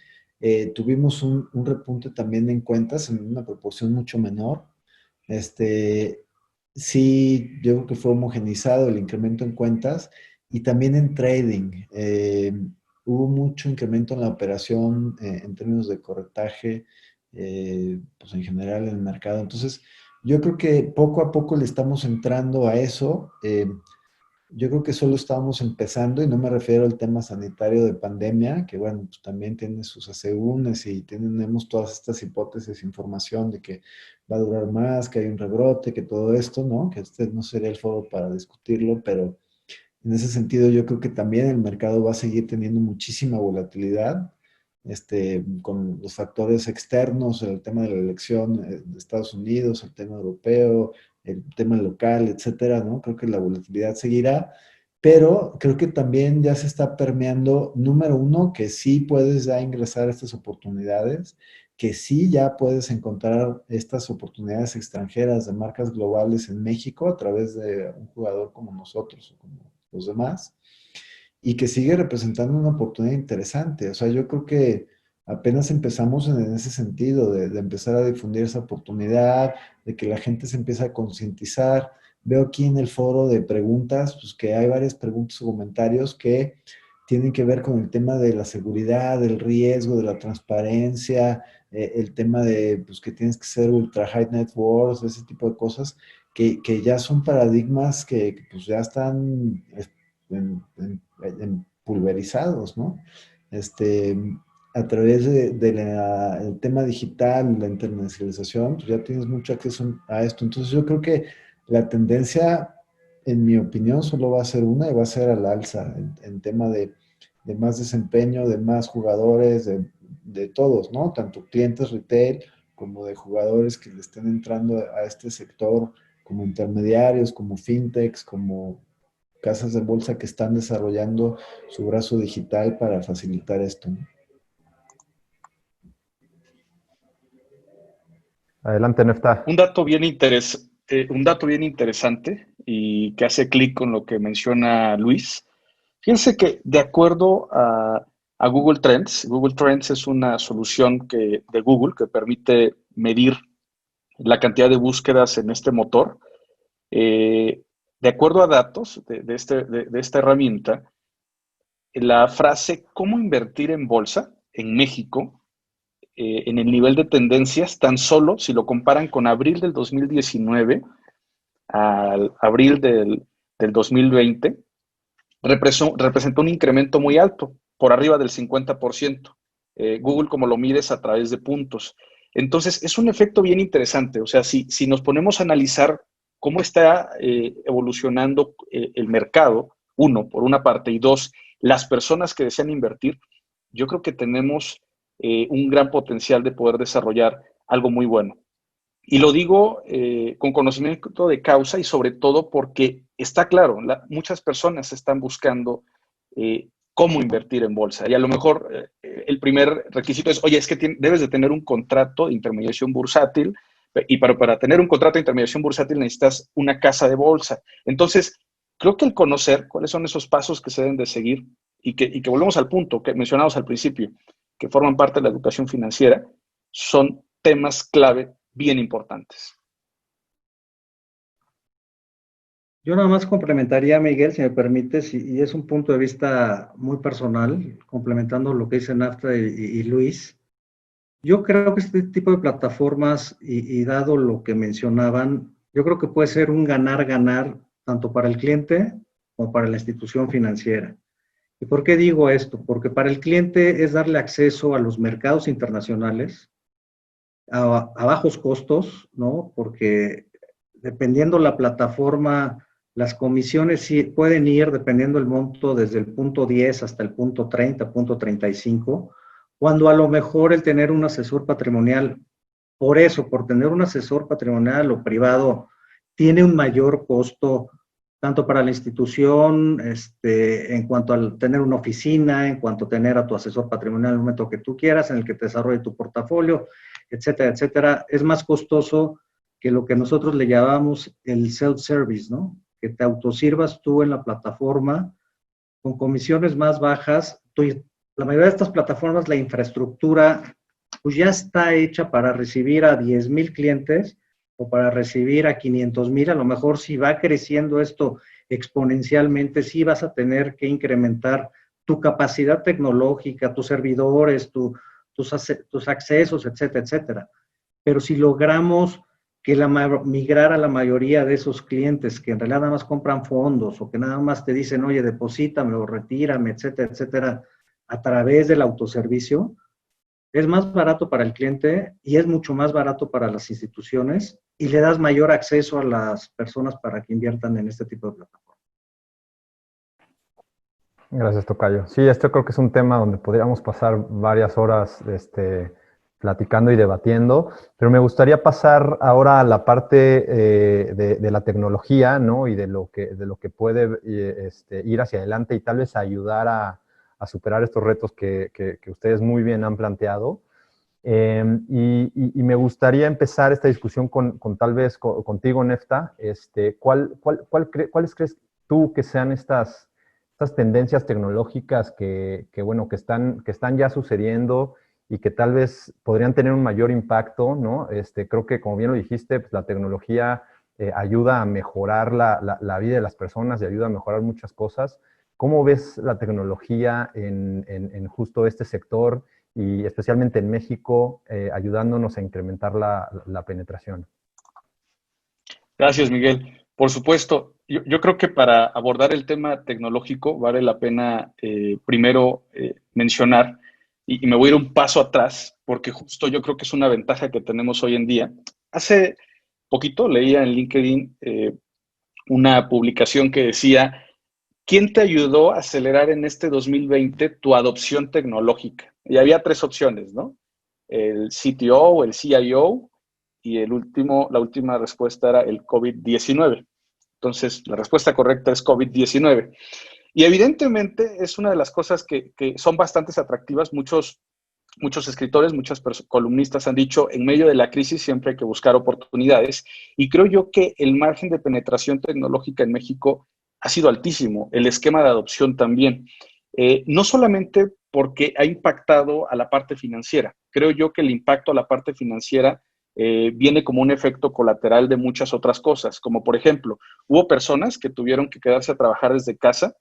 tuvimos un repunte también en cuentas en una proporción mucho menor. Este, sí, yo creo que fue homogenizado el incremento en cuentas y también en trading. Hubo mucho incremento en la operación en términos de corretaje, pues en general en el mercado. Entonces, yo creo que poco a poco le estamos entrando a eso. Yo creo que solo estábamos empezando y no me refiero al tema sanitario de pandemia, que bueno, pues también tiene sus asegúnes y tenemos todas estas hipótesis, información de que va a durar más, que hay un rebrote, que todo esto, ¿no? Que este no sería el foro para discutirlo, pero en ese sentido yo creo que también el mercado va a seguir teniendo muchísima volatilidad, con los factores externos, el tema de la elección de Estados Unidos, el tema europeo, el tema local, etcétera, ¿no? Creo que la volatilidad seguirá, pero creo que también ya se está permeando, número uno, que sí puedes ya ingresar a estas oportunidades, que sí ya puedes encontrar estas oportunidades extranjeras de marcas globales en México a través de un jugador como nosotros o como los demás y que sigue representando una oportunidad interesante. O sea, yo creo que apenas empezamos en ese sentido, de empezar a difundir esa oportunidad, de que la gente se empieza a concientizar. Veo aquí en el foro de preguntas, pues que hay varias preguntas o comentarios que tienen que ver con el tema de la seguridad, del riesgo, de la transparencia, el tema de pues, que tienes que ser ultra high net worth, ese tipo de cosas, que ya son paradigmas que, pues ya están pulverizados, ¿no? Este, a través del tema digital, la internacionalización, pues ya tienes mucho acceso a esto. Entonces yo creo que la tendencia, en mi opinión, solo va a ser una y va a ser al alza en tema de más desempeño, de más jugadores, de todos, ¿no? Tanto clientes retail como de jugadores que le estén entrando a este sector como intermediarios, como fintechs, como casas de bolsa que están desarrollando su brazo digital para facilitar esto, ¿no? Adelante, Nefta. Un dato bien interesante y que hace clic con lo que menciona Luis. Fíjense que de acuerdo a Google Trends es una solución de Google que permite medir la cantidad de búsquedas en este motor. De acuerdo a datos de esta herramienta, la frase ¿cómo invertir en bolsa en México? En el nivel de tendencias, tan solo si lo comparan con abril del 2019 al abril del 2020, representó un incremento muy alto, por arriba del 50%. Google, como lo mides, a través de puntos. Entonces, es un efecto bien interesante. O sea, si nos ponemos a analizar cómo está evolucionando el mercado, uno, por una parte, y dos, las personas que desean invertir, yo creo que tenemos un gran potencial de poder desarrollar algo muy bueno. Y lo digo con conocimiento de causa y sobre todo porque está claro, muchas personas están buscando cómo invertir en bolsa. Y a lo mejor el primer requisito es, oye, es que debes de tener un contrato de intermediación bursátil y para tener un contrato de intermediación bursátil necesitas una casa de bolsa. Entonces, creo que el conocer cuáles son esos pasos que se deben de seguir y que volvemos al punto que mencionamos al principio, que forman parte de la educación financiera, son temas clave bien importantes. Yo nada más complementaría, Miguel, si me permites, y es un punto de vista muy personal, complementando lo que dice Nafta y Luis. Yo creo que este tipo de plataformas, y dado lo que mencionaban, yo creo que puede ser un ganar-ganar tanto para el cliente como para la institución financiera. ¿Y por qué digo esto? Porque para el cliente es darle acceso a los mercados internacionales a bajos costos, ¿no? Porque dependiendo la plataforma, las comisiones sí pueden ir, dependiendo el monto, desde el punto 10 hasta el punto 30, punto 35, cuando a lo mejor el tener un asesor patrimonial, por tener un asesor patrimonial o privado, tiene un mayor costo, tanto para la institución, en cuanto al tener una oficina, en cuanto a tener a tu asesor patrimonial en el momento que tú quieras, en el que te desarrolle tu portafolio, etcétera, etcétera. Es más costoso que lo que nosotros le llamamos el self-service, ¿no? Que te autosirvas tú en la plataforma con comisiones más bajas. La mayoría de estas plataformas, la infraestructura, pues ya está hecha para recibir a 10,000 clientes o para recibir a 500,000. A lo mejor si va creciendo esto exponencialmente, sí vas a tener que incrementar tu capacidad tecnológica, tus servidores, tus accesos, etcétera, etcétera. Pero si logramos migrar a la mayoría de esos clientes que en realidad nada más compran fondos o que nada más te dicen, oye, deposítame o retírame, etcétera, etcétera, a través del autoservicio, es más barato para el cliente y es mucho más barato para las instituciones y le das mayor acceso a las personas para que inviertan en este tipo de plataformas. Gracias, tocayo. Sí, esto creo que es un tema donde podríamos pasar varias horas platicando y debatiendo, pero me gustaría pasar ahora a la parte de la tecnología, ¿no? Y de lo que puede ir hacia adelante y tal vez ayudar a superar estos retos que ustedes muy bien han planteado. Y me gustaría empezar esta discusión con tal vez contigo, Nefta. ¿Cuáles crees tú que sean estas tendencias tecnológicas que están ya sucediendo y que tal vez podrían tener un mayor impacto, ¿no? Creo que, como bien lo dijiste, pues la tecnología ayuda a mejorar la vida de las personas y ayuda a mejorar muchas cosas. ¿Cómo ves la tecnología en justo este sector y especialmente en México, ayudándonos a incrementar la penetración? Gracias, Miguel. Por supuesto, yo creo que para abordar el tema tecnológico vale la pena primero mencionar, y me voy a ir un paso atrás, porque justo yo creo que es una ventaja que tenemos hoy en día. Hace poquito leía en LinkedIn una publicación que decía, ¿quién te ayudó a acelerar en este 2020 tu adopción tecnológica? Y había tres opciones, ¿no? El CTO o el CIO, y la última respuesta era el COVID-19. Entonces, la respuesta correcta es COVID-19. Y evidentemente es una de las cosas que son bastante atractivas. Muchos muchos escritores, muchas columnistas han dicho, en medio de la crisis siempre hay que buscar oportunidades, y creo yo que el margen de penetración tecnológica en México ha sido altísimo, el esquema de adopción también. No solamente porque ha impactado a la parte financiera, creo yo que el impacto a la parte financiera viene como un efecto colateral de muchas otras cosas, como por ejemplo, hubo personas que tuvieron que quedarse a trabajar desde casa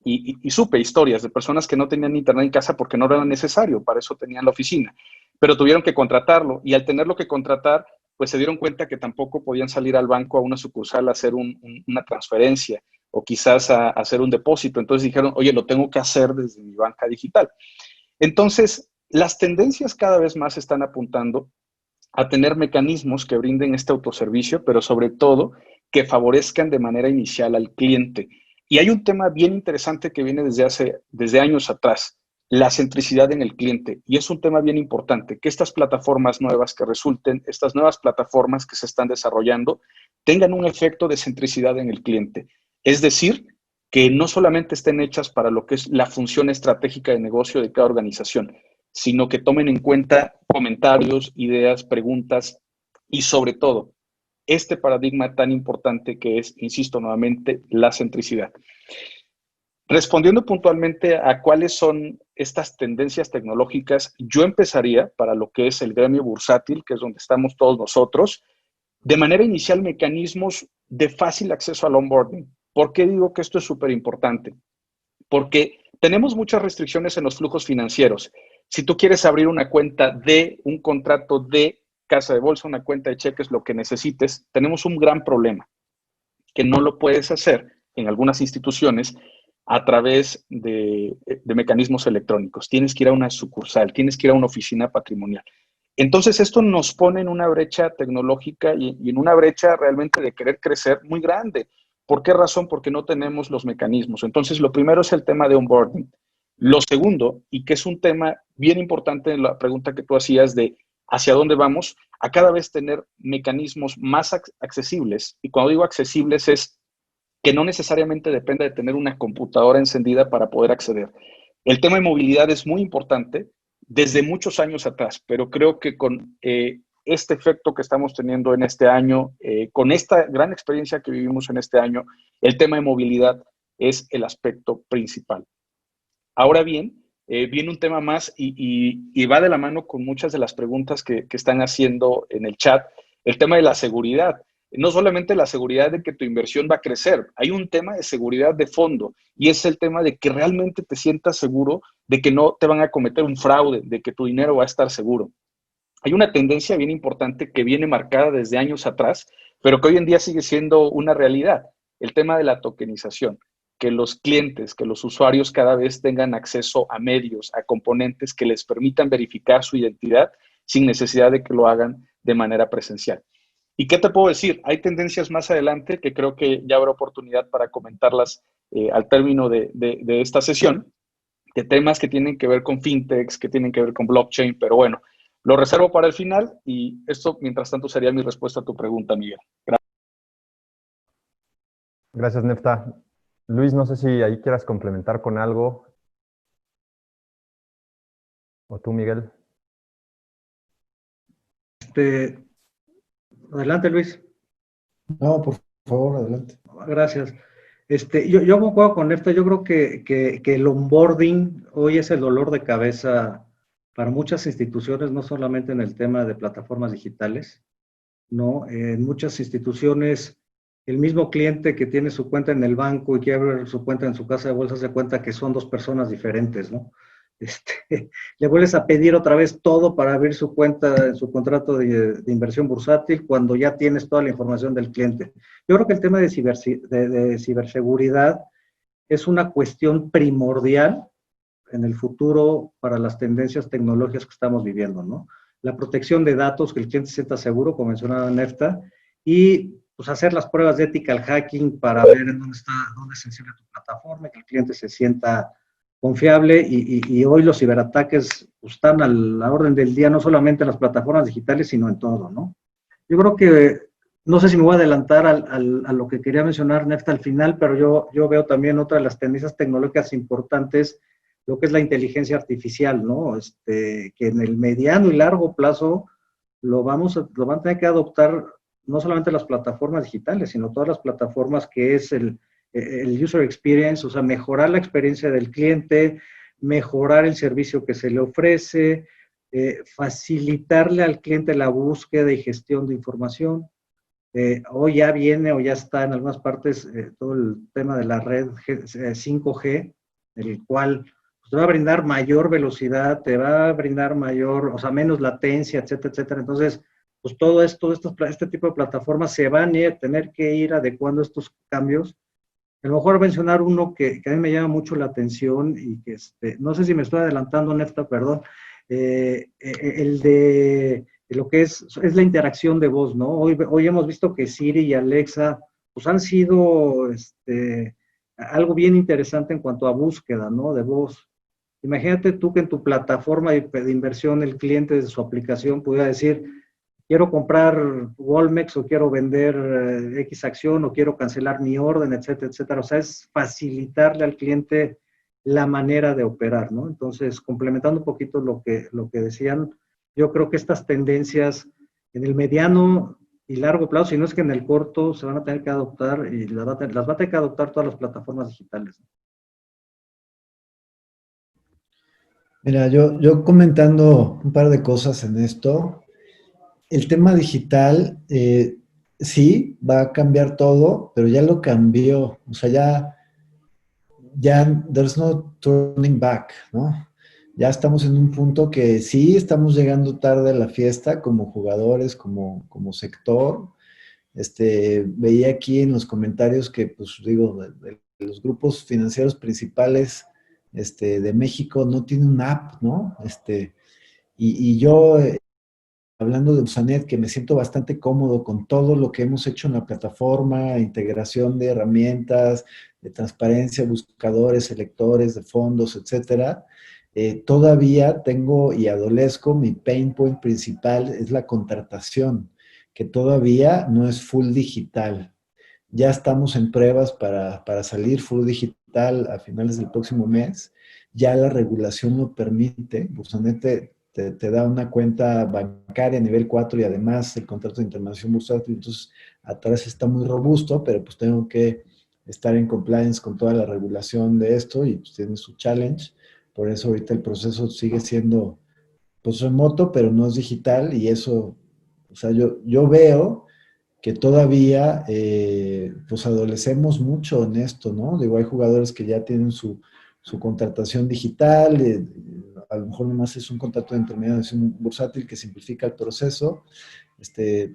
y supe historias de personas que no tenían internet en casa porque no era necesario, para eso tenían la oficina, pero tuvieron que contratarlo y al tenerlo que contratar, pues se dieron cuenta que tampoco podían salir al banco a una sucursal a hacer una transferencia o quizás a hacer un depósito. Entonces dijeron, oye, lo tengo que hacer desde mi banca digital. Entonces, las tendencias cada vez más están apuntando a tener mecanismos que brinden este autoservicio, pero sobre todo que favorezcan de manera inicial al cliente. Y hay un tema bien interesante que viene desde años atrás, la centricidad en el cliente. Y es un tema bien importante, que estas plataformas nuevas que resulten, estas nuevas plataformas que se están desarrollando, tengan un efecto de centricidad en el cliente. Es decir, que no solamente estén hechas para lo que es la función estratégica de negocio de cada organización, sino que tomen en cuenta comentarios, ideas, preguntas y sobre todo este paradigma tan importante que es, insisto nuevamente, la centricidad. Respondiendo puntualmente a cuáles son estas tendencias tecnológicas, yo empezaría para lo que es el gremio bursátil, que es donde estamos todos nosotros, de manera inicial mecanismos de fácil acceso al onboarding. ¿Por qué digo que esto es súper importante? Porque tenemos muchas restricciones en los flujos financieros. Si tú quieres abrir una cuenta de un contrato de casa de bolsa, una cuenta de cheques, lo que necesites, tenemos un gran problema, que no lo puedes hacer en algunas instituciones a través de mecanismos electrónicos. Tienes que ir a una sucursal, tienes que ir a una oficina patrimonial. Entonces, esto nos pone en una brecha tecnológica y en una brecha realmente de querer crecer muy grande. ¿Por qué razón? Porque no tenemos los mecanismos. Entonces, lo primero es el tema de onboarding. Lo segundo, y que es un tema bien importante en la pregunta que tú hacías de hacia dónde vamos, a cada vez tener mecanismos más accesibles. Y cuando digo accesibles es que no necesariamente depende de tener una computadora encendida para poder acceder. El tema de movilidad es muy importante desde muchos años atrás, pero creo que con este efecto que estamos teniendo en este año, con esta gran experiencia que vivimos en este año, el tema de movilidad es el aspecto principal. Ahora bien, viene un tema más y va de la mano con muchas de las preguntas que están haciendo en el chat, el tema de la seguridad. No solamente la seguridad de que tu inversión va a crecer, hay un tema de seguridad de fondo y es el tema de que realmente te sientas seguro de que no te van a cometer un fraude, de que tu dinero va a estar seguro. Hay una tendencia bien importante que viene marcada desde años atrás, pero que hoy en día sigue siendo una realidad, el tema de la tokenización, que los clientes, que los usuarios cada vez tengan acceso a medios, a componentes que les permitan verificar su identidad sin necesidad de que lo hagan de manera presencial. ¿Y qué te puedo decir? Hay tendencias más adelante que creo que ya habrá oportunidad para comentarlas al término de esta sesión, de temas que tienen que ver con fintechs, que tienen que ver con blockchain, pero bueno, lo reservo para el final y esto, mientras tanto, sería mi respuesta a tu pregunta, Miguel. Gracias. Gracias, Nefta. Luis, no sé si ahí quieras complementar con algo. ¿O tú, Miguel? Adelante, Luis. No, por favor, adelante. Gracias. Yo concuerdo con Nefta. Yo creo que el onboarding hoy es el dolor de cabeza para muchas instituciones, no solamente en el tema de plataformas digitales, ¿no? En muchas instituciones, el mismo cliente que tiene su cuenta en el banco y quiere abrir su cuenta en su casa de bolsa se da cuenta que son dos personas diferentes, ¿no? Le vuelves a pedir otra vez todo para abrir su cuenta en su contrato de inversión bursátil cuando ya tienes toda la información del cliente. Yo creo que el tema de ciberseguridad es una cuestión primordial en el futuro para las tendencias tecnológicas que estamos viviendo, ¿no? La protección de datos, que el cliente se sienta seguro, como mencionaba Nefta, y pues hacer las pruebas de ethical hacking para ver en dónde es sensible tu plataforma, que el cliente se sienta confiable y hoy los ciberataques pues, están a la orden del día, no solamente en las plataformas digitales, sino en todo, ¿no? Yo creo que, no sé si me voy a adelantar a lo que quería mencionar Nefta al final, pero yo veo también otra de las tendencias tecnológicas importantes lo que es la inteligencia artificial, ¿no? Que en el mediano y largo plazo lo van a tener que adoptar no solamente las plataformas digitales, sino todas las plataformas que es el user experience, o sea, mejorar la experiencia del cliente, mejorar el servicio que se le ofrece, facilitarle al cliente la búsqueda y gestión de información. Hoy ya viene o ya está en algunas partes todo el tema de la red 5G, el cual pues, te va a brindar mayor velocidad, te va a brindar mayor, o sea, menos latencia, etcétera, etcétera. Entonces, pues todo esto, este tipo de plataformas se van a tener que ir adecuando estos cambios. A lo mejor mencionar uno que a mí me llama mucho la atención y que no sé si me estoy adelantando, Nefta, perdón, el de lo que es la interacción de voz, ¿no? Hoy hemos visto que Siri y Alexa pues han sido algo bien interesante en cuanto a búsqueda, ¿no? De voz. Imagínate tú que en tu plataforma de inversión el cliente de su aplicación pudiera decir, quiero comprar Walmex o quiero vender X acción o quiero cancelar mi orden, etcétera, etcétera. O sea, es facilitarle al cliente la manera de operar, ¿no? Entonces, complementando un poquito lo que decían, yo creo que estas tendencias en el mediano y largo plazo, si no es que en el corto, se van a tener que adoptar y las va a tener que adoptar todas las plataformas digitales, ¿no? Mira, yo comentando un par de cosas en esto. El tema digital, sí, va a cambiar todo, pero ya lo cambió. O sea, ya, there's no turning back, ¿no? Ya estamos en un punto que sí estamos llegando tarde a la fiesta como jugadores, como sector. Veía aquí en los comentarios que, pues digo, de los grupos financieros principales de México no tiene una app, ¿no? Y yo, hablando de Usanet, que me siento bastante cómodo con todo lo que hemos hecho en la plataforma, integración de herramientas, de transparencia, buscadores, selectores de fondos, etcétera. Todavía tengo y adolezco, mi pain point principal es la contratación, que todavía no es full digital. Ya estamos en pruebas para salir full digital a finales del próximo mes. Ya la regulación lo permite. Busanet te da una cuenta bancaria a nivel 4 y además el contrato de internación bursátil. Entonces, atrás está muy robusto, pero pues tengo que estar en compliance con toda la regulación de esto y pues tiene su challenge. Por eso ahorita el proceso sigue siendo pues remoto, pero no es digital y eso, o sea, yo veo que todavía pues adolecemos mucho en esto, ¿no? Digo, hay jugadores que ya tienen su contratación digital, a lo mejor nomás es un contrato de intermediación bursátil que simplifica el proceso,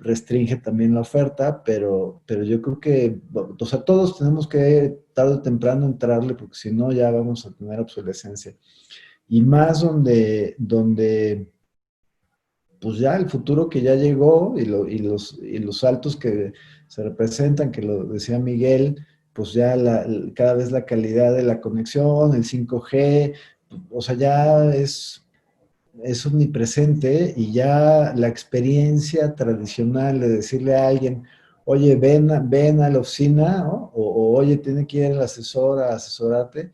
restringe también la oferta, pero yo creo que, o sea, todos tenemos que tarde o temprano entrarle, porque si no ya vamos a tener obsolescencia. Y más donde pues ya el futuro que ya llegó y los saltos que se representan, que lo decía Miguel, pues ya cada vez la calidad de la conexión, el 5G, o sea, ya es omnipresente y ya la experiencia tradicional de decirle a alguien, oye, ven a la oficina, ¿no? O oye, tiene que ir el asesor a asesorarte,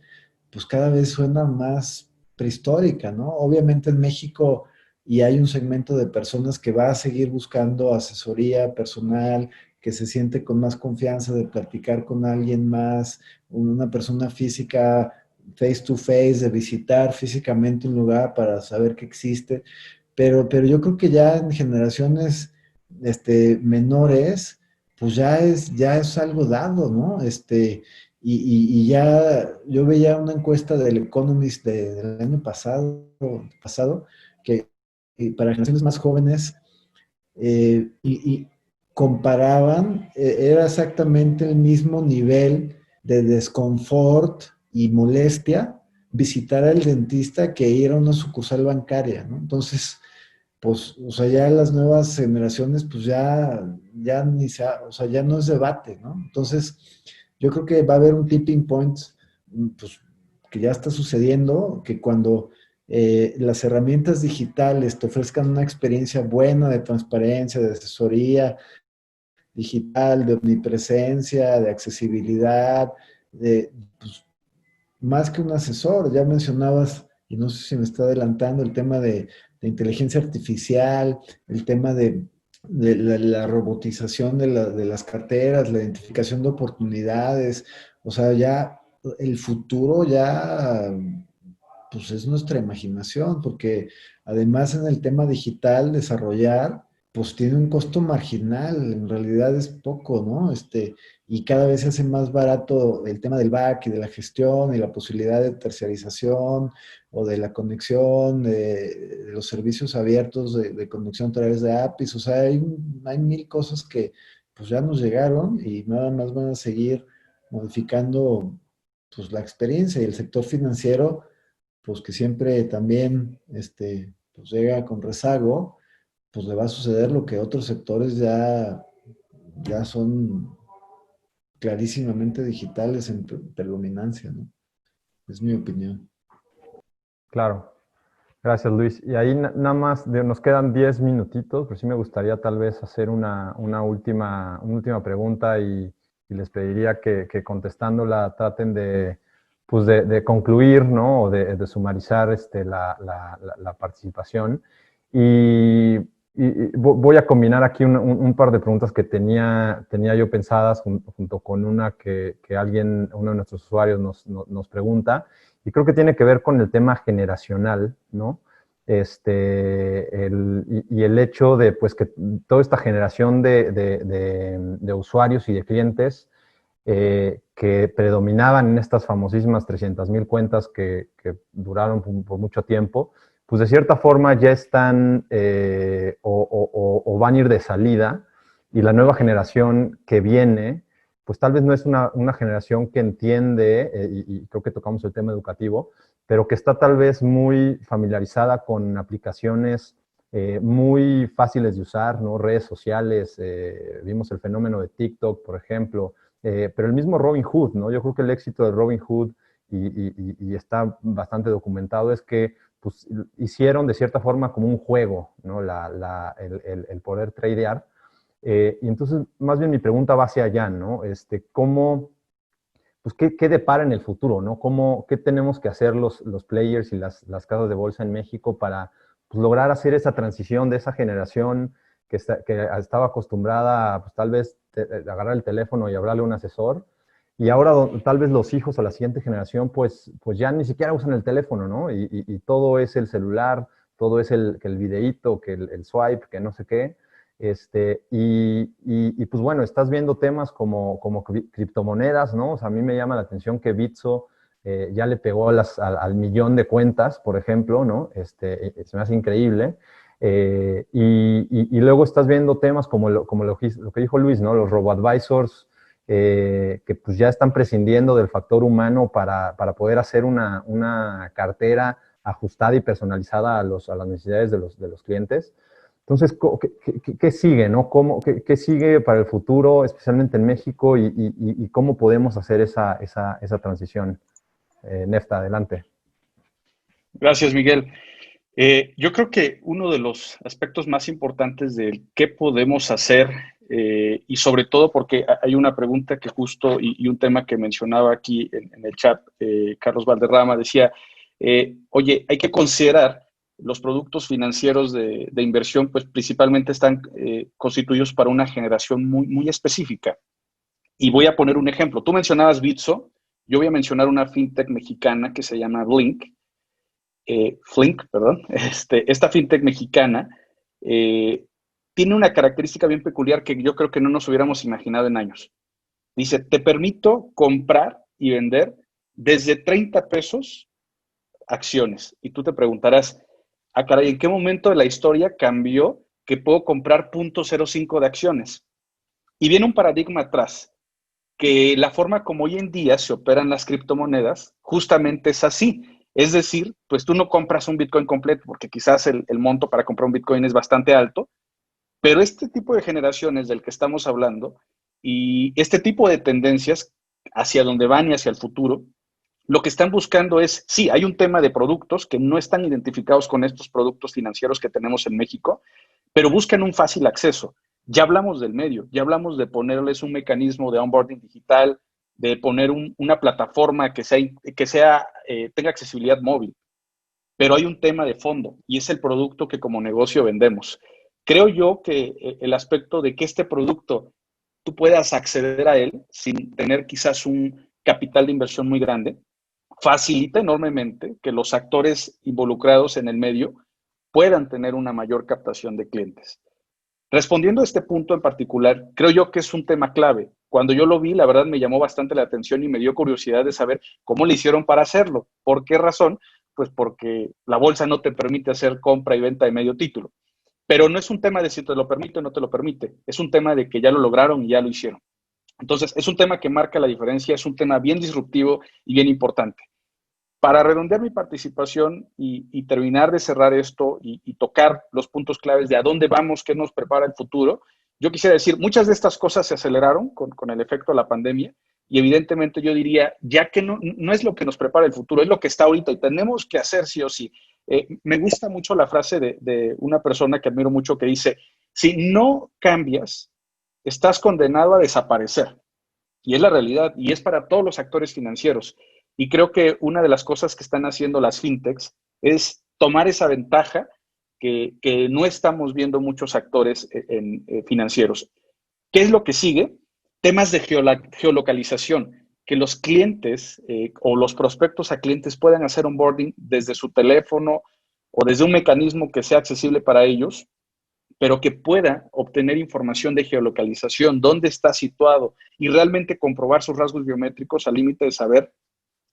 pues cada vez suena más prehistórica, ¿no? Obviamente en México y hay un segmento de personas que va a seguir buscando asesoría personal, que se siente con más confianza de platicar con alguien más, una persona física face to face, de visitar físicamente un lugar para saber que existe, pero yo creo que ya en generaciones menores, pues ya es algo dado, ¿no? Y ya yo veía una encuesta del Economist del año pasado que para generaciones más jóvenes y comparaban, era exactamente el mismo nivel de desconfort y molestia visitar al dentista que ir a una sucursal bancaria, ¿no? Entonces, pues, o sea, ya las nuevas generaciones, pues ya ni se, o sea, ya no es debate, ¿no? Entonces, yo creo que va a haber un tipping point, pues, que ya está sucediendo, que cuando las herramientas digitales te ofrezcan una experiencia buena de transparencia, de asesoría digital, de omnipresencia, de accesibilidad, pues, más que un asesor. Ya mencionabas, y no sé si me está adelantando, el tema de inteligencia artificial, el tema de la robotización de las carteras, la identificación de oportunidades. O sea, ya el futuro ya pues es nuestra imaginación, porque además en el tema digital desarrollar, pues tiene un costo marginal, en realidad es poco, ¿no? Y cada vez se hace más barato el tema del back y de la gestión y la posibilidad de terciarización o de la conexión de los servicios abiertos de conexión a través de APIs. O sea, hay mil cosas que pues ya nos llegaron y nada más van a seguir modificando pues la experiencia, y el sector financiero pues que siempre también pues llega con rezago, pues le va a suceder lo que otros sectores ya son clarísimamente digitales en predominancia, ¿no? Es mi opinión. Claro. Gracias, Luis. Y ahí nada más, nos quedan 10 minutitos, pero sí me gustaría tal vez hacer una última pregunta y les pediría que contestándola traten de, pues de concluir, ¿no? O de sumarizar la participación. Y, voy a combinar aquí un par de preguntas que tenía yo pensadas junto con una que uno de nuestros usuarios nos pregunta. Y creo que tiene que ver con el tema generacional, ¿no? Y el hecho de pues, que toda esta generación de usuarios y de clientes que predominaban en estas famosísimas 300,000 cuentas que duraron por mucho tiempo, pues de cierta forma ya están o van a ir de salida, y la nueva generación que viene, pues tal vez no es una generación que entiende, y creo que tocamos el tema educativo, pero que está tal vez muy familiarizada con aplicaciones muy fáciles de usar, ¿no? Redes sociales, vimos el fenómeno de TikTok, por ejemplo, pero el mismo Robin Hood, ¿no? Yo creo que el éxito de Robin Hood, y está bastante documentado, es que pues, hicieron de cierta forma como un juego, ¿no? El poder tradear. Y entonces, más bien mi pregunta va hacia allá, ¿no? ¿Cómo, pues, qué depara en el futuro, ¿no? ¿Qué tenemos que hacer los players y las casas de bolsa en México para pues, lograr hacer esa transición de esa generación que estaba acostumbrada a, pues, tal vez, agarrar el teléfono y hablarle a un asesor, y ahora tal vez los hijos o la siguiente generación, pues ya ni siquiera usan el teléfono, ¿no? Y todo es el celular, todo es que el videíto, que el swipe, que no sé qué. Pues bueno, estás viendo temas como criptomonedas, ¿no? O sea, a mí me llama la atención que Bitso ya le pegó al millón de cuentas, por ejemplo, ¿no? Se me hace increíble. Y luego estás viendo temas como lo que dijo Luis, ¿no? Los robo-advisors, que pues ya están prescindiendo del factor humano para poder hacer una cartera ajustada y personalizada a las necesidades de los clientes. Entonces, ¿qué sigue, no? ¿Qué sigue para el futuro, especialmente en México, y cómo podemos hacer esa transición? Nefta, adelante. Gracias, Miguel. Yo creo que uno de los aspectos más importantes de qué podemos hacer, y sobre todo porque hay una pregunta que justo y un tema que mencionaba aquí en el chat, Carlos Valderrama decía, oye, hay que considerar los productos financieros de inversión, pues principalmente están constituidos para una generación muy, muy específica. Y voy a poner un ejemplo. Tú mencionabas Bitso, yo voy a mencionar una fintech mexicana que se llama Flink, perdón. Esta fintech mexicana tiene una característica bien peculiar que yo creo que no nos hubiéramos imaginado en años. Dice, te permito comprar y vender desde 30 pesos acciones. Y tú te preguntarás, ah, caray, ¿en qué momento de la historia cambió que puedo comprar 0.05 de acciones? Y viene un paradigma atrás, que la forma como hoy en día se operan las criptomonedas justamente es así. Es decir, pues tú no compras un Bitcoin completo porque quizás el monto para comprar un Bitcoin es bastante alto, pero este tipo de generaciones del que estamos hablando y este tipo de tendencias hacia donde van y hacia el futuro, lo que están buscando es, sí, hay un tema de productos que no están identificados con estos productos financieros que tenemos en México, pero buscan un fácil acceso. Ya hablamos del medio, ya hablamos de ponerles un mecanismo de onboarding digital, de poner una plataforma tenga accesibilidad móvil, pero hay un tema de fondo y es el producto que como negocio vendemos. Creo yo que el aspecto de que este producto tú puedas acceder a él sin tener quizás un capital de inversión muy grande, facilita enormemente que los actores involucrados en el medio puedan tener una mayor captación de clientes. Respondiendo a este punto en particular, creo yo que es un tema clave. Cuando yo lo vi, la verdad me llamó bastante la atención y me dio curiosidad de saber cómo le hicieron para hacerlo. ¿Por qué razón? Pues porque la bolsa no te permite hacer compra y venta de medio título. Pero no es un tema de si te lo permite o no te lo permite. Es un tema de que ya lo lograron y ya lo hicieron. Entonces, es un tema que marca la diferencia, es un tema bien disruptivo y bien importante. Para redondear mi participación y terminar de cerrar esto y tocar los puntos claves de a dónde vamos, qué nos prepara el futuro, yo quisiera decir, muchas de estas cosas se aceleraron con el efecto de la pandemia y evidentemente yo diría, ya que no es lo que nos prepara el futuro, es lo que está ahorita y tenemos que hacer sí o sí. Me gusta mucho la frase de una persona que admiro mucho que dice, si no cambias, estás condenado a desaparecer. Y es la realidad, y es para todos los actores financieros. Y creo que una de las cosas que están haciendo las fintechs es tomar esa ventaja que no estamos viendo muchos actores financieros. ¿Qué es lo que sigue? Temas de geolocalización, que los clientes o los prospectos a clientes puedan hacer onboarding desde su teléfono o desde un mecanismo que sea accesible para ellos, pero que pueda obtener información de geolocalización, dónde está situado y realmente comprobar sus rasgos biométricos al límite de saber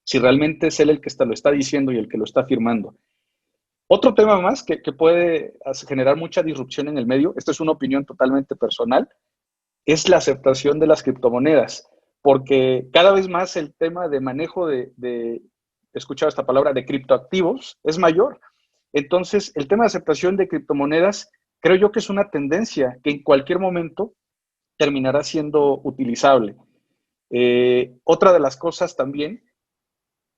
si realmente es él el que lo está diciendo y el que lo está firmando. Otro tema más que puede generar mucha disrupción en el medio, esto es una opinión totalmente personal, es la aceptación de las criptomonedas, porque cada vez más el tema de manejo he escuchado esta palabra, de criptoactivos, es mayor. Entonces, el tema de aceptación de criptomonedas creo yo que es una tendencia que en cualquier momento terminará siendo utilizable. Otra de las cosas también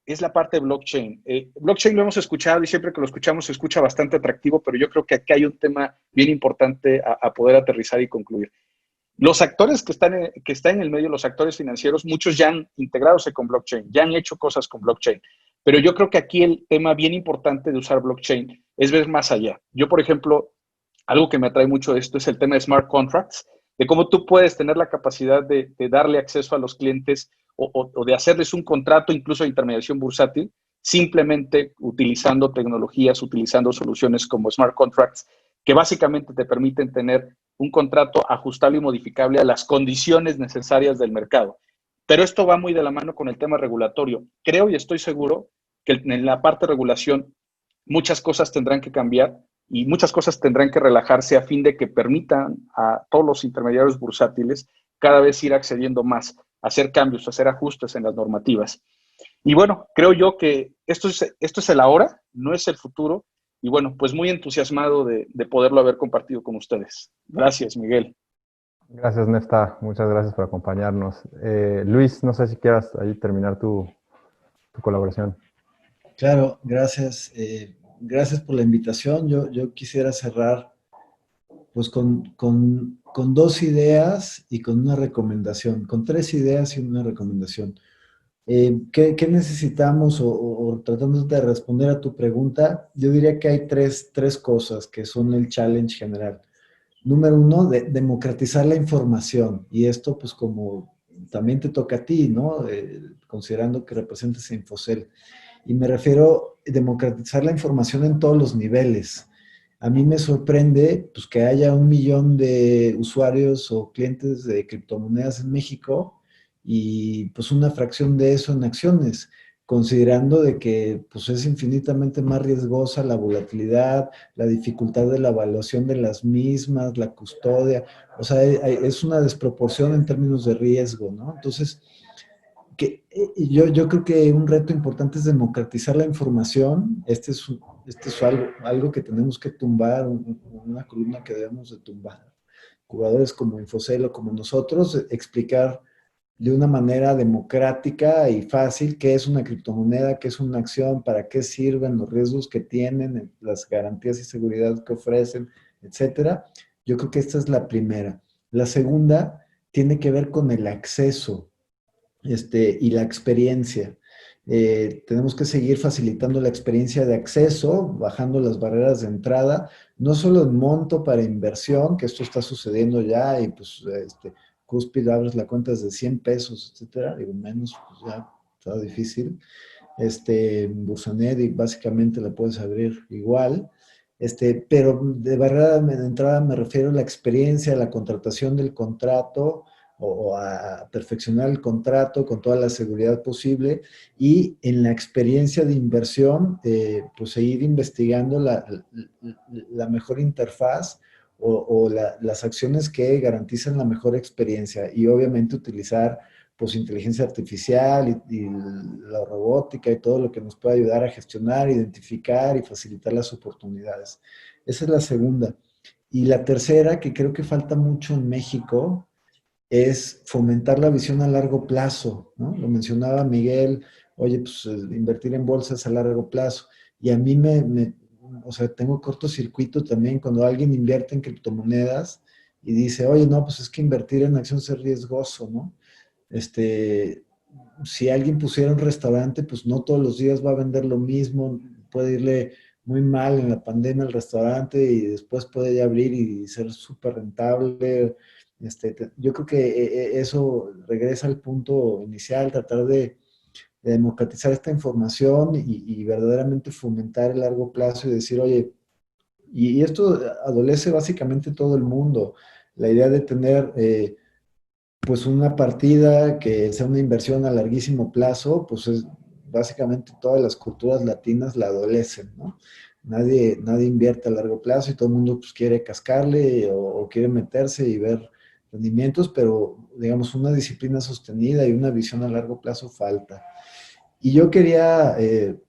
es la parte de blockchain. Blockchain lo hemos escuchado y siempre que lo escuchamos se escucha bastante atractivo, pero yo creo que aquí hay un tema bien importante a poder aterrizar y concluir. Los actores que están en el medio, los actores financieros, muchos ya han integradose con blockchain, ya han hecho cosas con blockchain. Pero yo creo que aquí el tema bien importante de usar blockchain es ver más allá. Yo, por ejemplo, algo que me atrae mucho de esto es el tema de smart contracts, de cómo tú puedes tener la capacidad de darle acceso a los clientes o de hacerles un contrato, incluso de intermediación bursátil, simplemente utilizando tecnologías, utilizando soluciones como smart contracts, que básicamente te permiten tener un contrato ajustable y modificable a las condiciones necesarias del mercado. Pero esto va muy de la mano con el tema regulatorio. Creo y estoy seguro que en la parte de regulación muchas cosas tendrán que cambiar y muchas cosas tendrán que relajarse a fin de que permitan a todos los intermediarios bursátiles cada vez ir accediendo más, a hacer cambios, a hacer ajustes en las normativas. Y bueno, creo yo que esto es el ahora, no es el futuro. Y bueno, pues muy entusiasmado de poderlo haber compartido con ustedes. Gracias, Miguel. Gracias, Nefta. Muchas gracias por acompañarnos. Luis, no sé si quieras ahí terminar tu colaboración. Claro, gracias. Gracias por la invitación. Yo quisiera cerrar pues con dos ideas y con una recomendación, con tres ideas y una recomendación. ¿Qué necesitamos o tratando de responder a tu pregunta? Yo diría que hay tres cosas que son el challenge general. Número uno, democratizar la información. Y esto, pues, como también te toca a ti, ¿no? Considerando que representas a Infocel. Y me refiero a democratizar la información en todos los niveles. A mí me sorprende, pues, que haya 1 millón de usuarios o clientes de criptomonedas en México y, pues, una fracción de eso en acciones, considerando de que, pues, es infinitamente más riesgosa la volatilidad, la dificultad de la evaluación de las mismas, la custodia, o sea, es una desproporción en términos de riesgo, ¿no? Entonces, yo creo que un reto importante es democratizar la información. Este es algo que tenemos que tumbar, una columna que debemos de tumbar. Jugadores como Infocel o como nosotros, explicar de una manera democrática y fácil qué es una criptomoneda, qué es una acción, para qué sirven, los riesgos que tienen, las garantías y seguridad que ofrecen, etcétera. Yo creo que esta es la primera. La segunda tiene que ver con el acceso. y la experiencia. Tenemos que seguir facilitando la experiencia de acceso, bajando las barreras de entrada, no solo en monto para inversión, que esto está sucediendo ya, y pues Cúspide abres la cuenta desde 100 pesos, etcétera, digo, menos, pues ya está difícil. Bursanet básicamente la puedes abrir igual. Pero de barrera de entrada me refiero a la experiencia, a la contratación del contrato o a perfeccionar el contrato con toda la seguridad posible, y en la experiencia de inversión, pues seguir investigando la mejor interfaz o las acciones que garantizan la mejor experiencia, y obviamente utilizar pues inteligencia artificial y la robótica y todo lo que nos puede ayudar a gestionar, identificar y facilitar las oportunidades. Esa es la segunda. Y la tercera, que creo que falta mucho en México, es fomentar la visión a largo plazo, ¿no? Lo mencionaba Miguel, oye, pues invertir en bolsas a largo plazo. Y a mí o sea, tengo cortocircuito también cuando alguien invierte en criptomonedas y dice, oye, no, pues es que invertir en acciones es riesgoso, ¿no? Si alguien pusiera un restaurante, pues no todos los días va a vender lo mismo, puede irle muy mal en la pandemia al restaurante y después puede ya abrir y ser súper rentable. Yo creo que eso regresa al punto inicial, tratar de democratizar esta información y verdaderamente fomentar el largo plazo y decir, oye, y esto adolece básicamente todo el mundo, la idea de tener pues una partida que sea una inversión a larguísimo plazo, pues es básicamente todas las culturas latinas la adolecen, ¿no? Nadie invierte a largo plazo y todo el mundo pues quiere cascarle o quiere meterse y ver rendimientos, pero digamos una disciplina sostenida y una visión a largo plazo falta. Y yo quería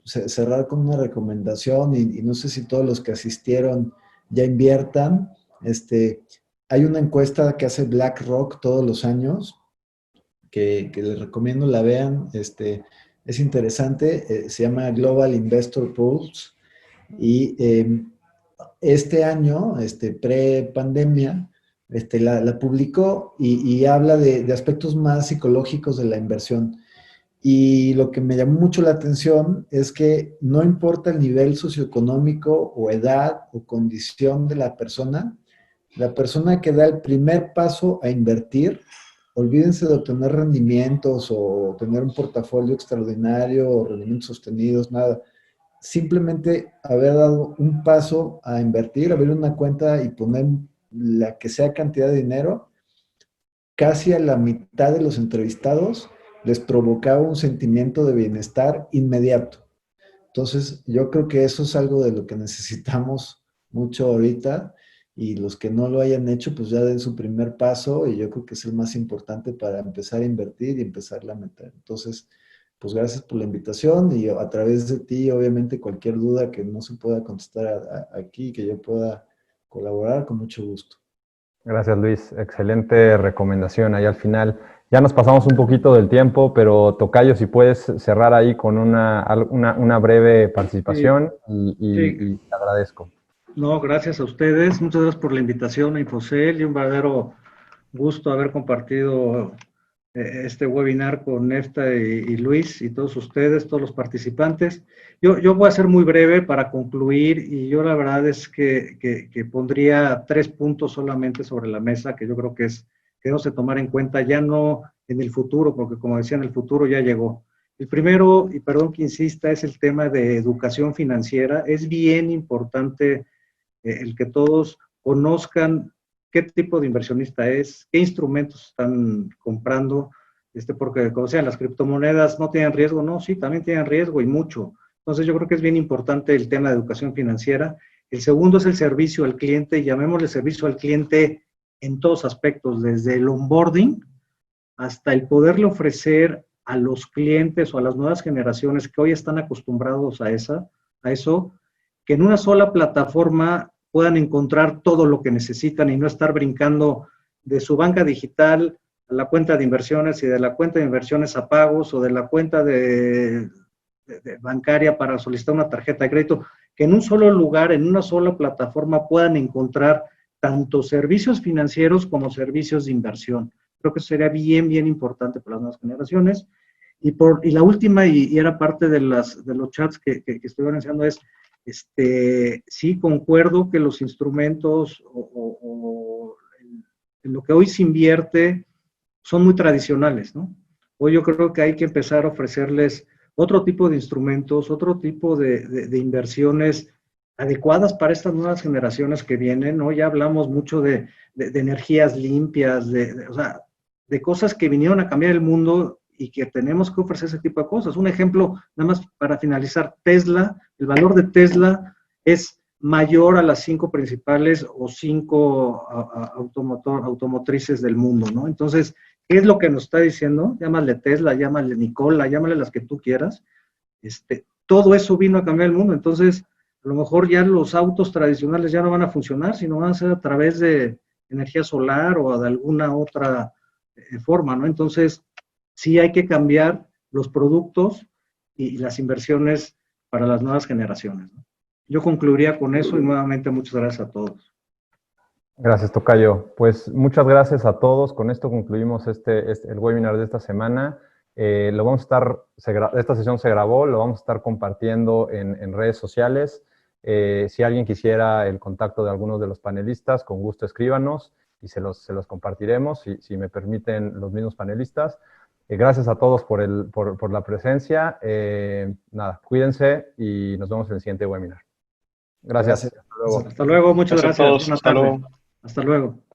cerrar con una recomendación y no sé si todos los que asistieron ya inviertan. Hay una encuesta que hace BlackRock todos los años, que les recomiendo la vean. Es interesante, se llama Global Investor Pulse. Y este año, pre-pandemia, la publicó y habla de aspectos más psicológicos de la inversión. Y lo que me llamó mucho la atención es que no importa el nivel socioeconómico o edad o condición de la persona que da el primer paso a invertir, olvídense de obtener rendimientos o tener un portafolio extraordinario o rendimientos sostenidos, nada. Simplemente haber dado un paso a invertir, abrir una cuenta y poner la que sea cantidad de dinero, casi a la mitad de los entrevistados les provocaba un sentimiento de bienestar inmediato. Entonces, yo creo que eso es algo de lo que necesitamos mucho ahorita, y los que no lo hayan hecho, pues ya den su primer paso, y yo creo que es el más importante para empezar a invertir y empezar a meter. Entonces, pues gracias por la invitación, y a través de ti, obviamente, cualquier duda que no se pueda contestar aquí, que yo pueda colaborar, con mucho gusto. Gracias, Luis. Excelente recomendación ahí al final. Ya nos pasamos un poquito del tiempo, pero Tocayo, si puedes cerrar ahí con una breve participación, sí. y te agradezco. No, gracias a ustedes. Muchas gracias por la invitación a Infocel, y un verdadero gusto haber compartido este webinar con Nefta y Luis y todos ustedes, todos los participantes. Yo voy a ser muy breve para concluir, y yo la verdad es que pondría 3 puntos solamente sobre la mesa que yo creo que debemos de tomar en cuenta, ya no en el futuro, porque como decía, en el futuro ya llegó. El primero, y perdón que insista, es el tema de educación financiera. Es bien importante el que todos conozcan qué tipo de inversionista es, qué instrumentos están comprando, porque como decían, las criptomonedas no tienen riesgo, no, sí, también tienen riesgo y mucho. Entonces yo creo que es bien importante el tema de educación financiera. El segundo es el servicio al cliente, llamémosle servicio al cliente en todos aspectos, desde el onboarding hasta el poderle ofrecer a los clientes o a las nuevas generaciones que hoy están acostumbrados a eso, que en una sola plataforma puedan encontrar todo lo que necesitan y no estar brincando de su banca digital a la cuenta de inversiones y de la cuenta de inversiones a pagos o de la cuenta de bancaria para solicitar una tarjeta de crédito, que en un solo lugar, en una sola plataforma puedan encontrar tanto servicios financieros como servicios de inversión. Creo que eso sería bien, bien importante para las nuevas generaciones. Y la última, y era parte de los chats que estoy organizando, es, sí, concuerdo que los instrumentos o en lo que hoy se invierte son muy tradicionales, ¿no? Hoy yo creo que hay que empezar a ofrecerles otro tipo de instrumentos, otro tipo de inversiones adecuadas para estas nuevas generaciones que vienen, ¿no? Ya hablamos mucho de energías limpias, o sea, de cosas que vinieron a cambiar el mundo y que tenemos que ofrecer ese tipo de cosas. Un ejemplo, nada más para finalizar, Tesla, el valor de Tesla es mayor a las 5 principales o 5 automotrices del mundo, ¿no? Entonces, ¿qué es lo que nos está diciendo? Llámale Tesla, llámale Nikola, llámale las que tú quieras. Todo eso vino a cambiar el mundo. Entonces, a lo mejor ya los autos tradicionales ya no van a funcionar, sino van a ser a través de energía solar o de alguna otra forma, ¿no? Entonces, sí hay que cambiar los productos y las inversiones para las nuevas generaciones, ¿no? Yo concluiría con eso y nuevamente muchas gracias a todos. Gracias, tocayo. Pues muchas gracias a todos. Con esto concluimos el webinar de esta semana. Lo vamos a estar, esta sesión se grabó, lo vamos a estar compartiendo en redes sociales. Si alguien quisiera el contacto de algunos de los panelistas, con gusto escríbanos y se los compartiremos, si me permiten los mismos panelistas. Gracias a todos por la presencia. Nada, cuídense y nos vemos en el siguiente webinar. Gracias. Gracias. Hasta luego. Hasta luego, muchas gracias. Gracias a todos. Hasta luego. Hasta luego.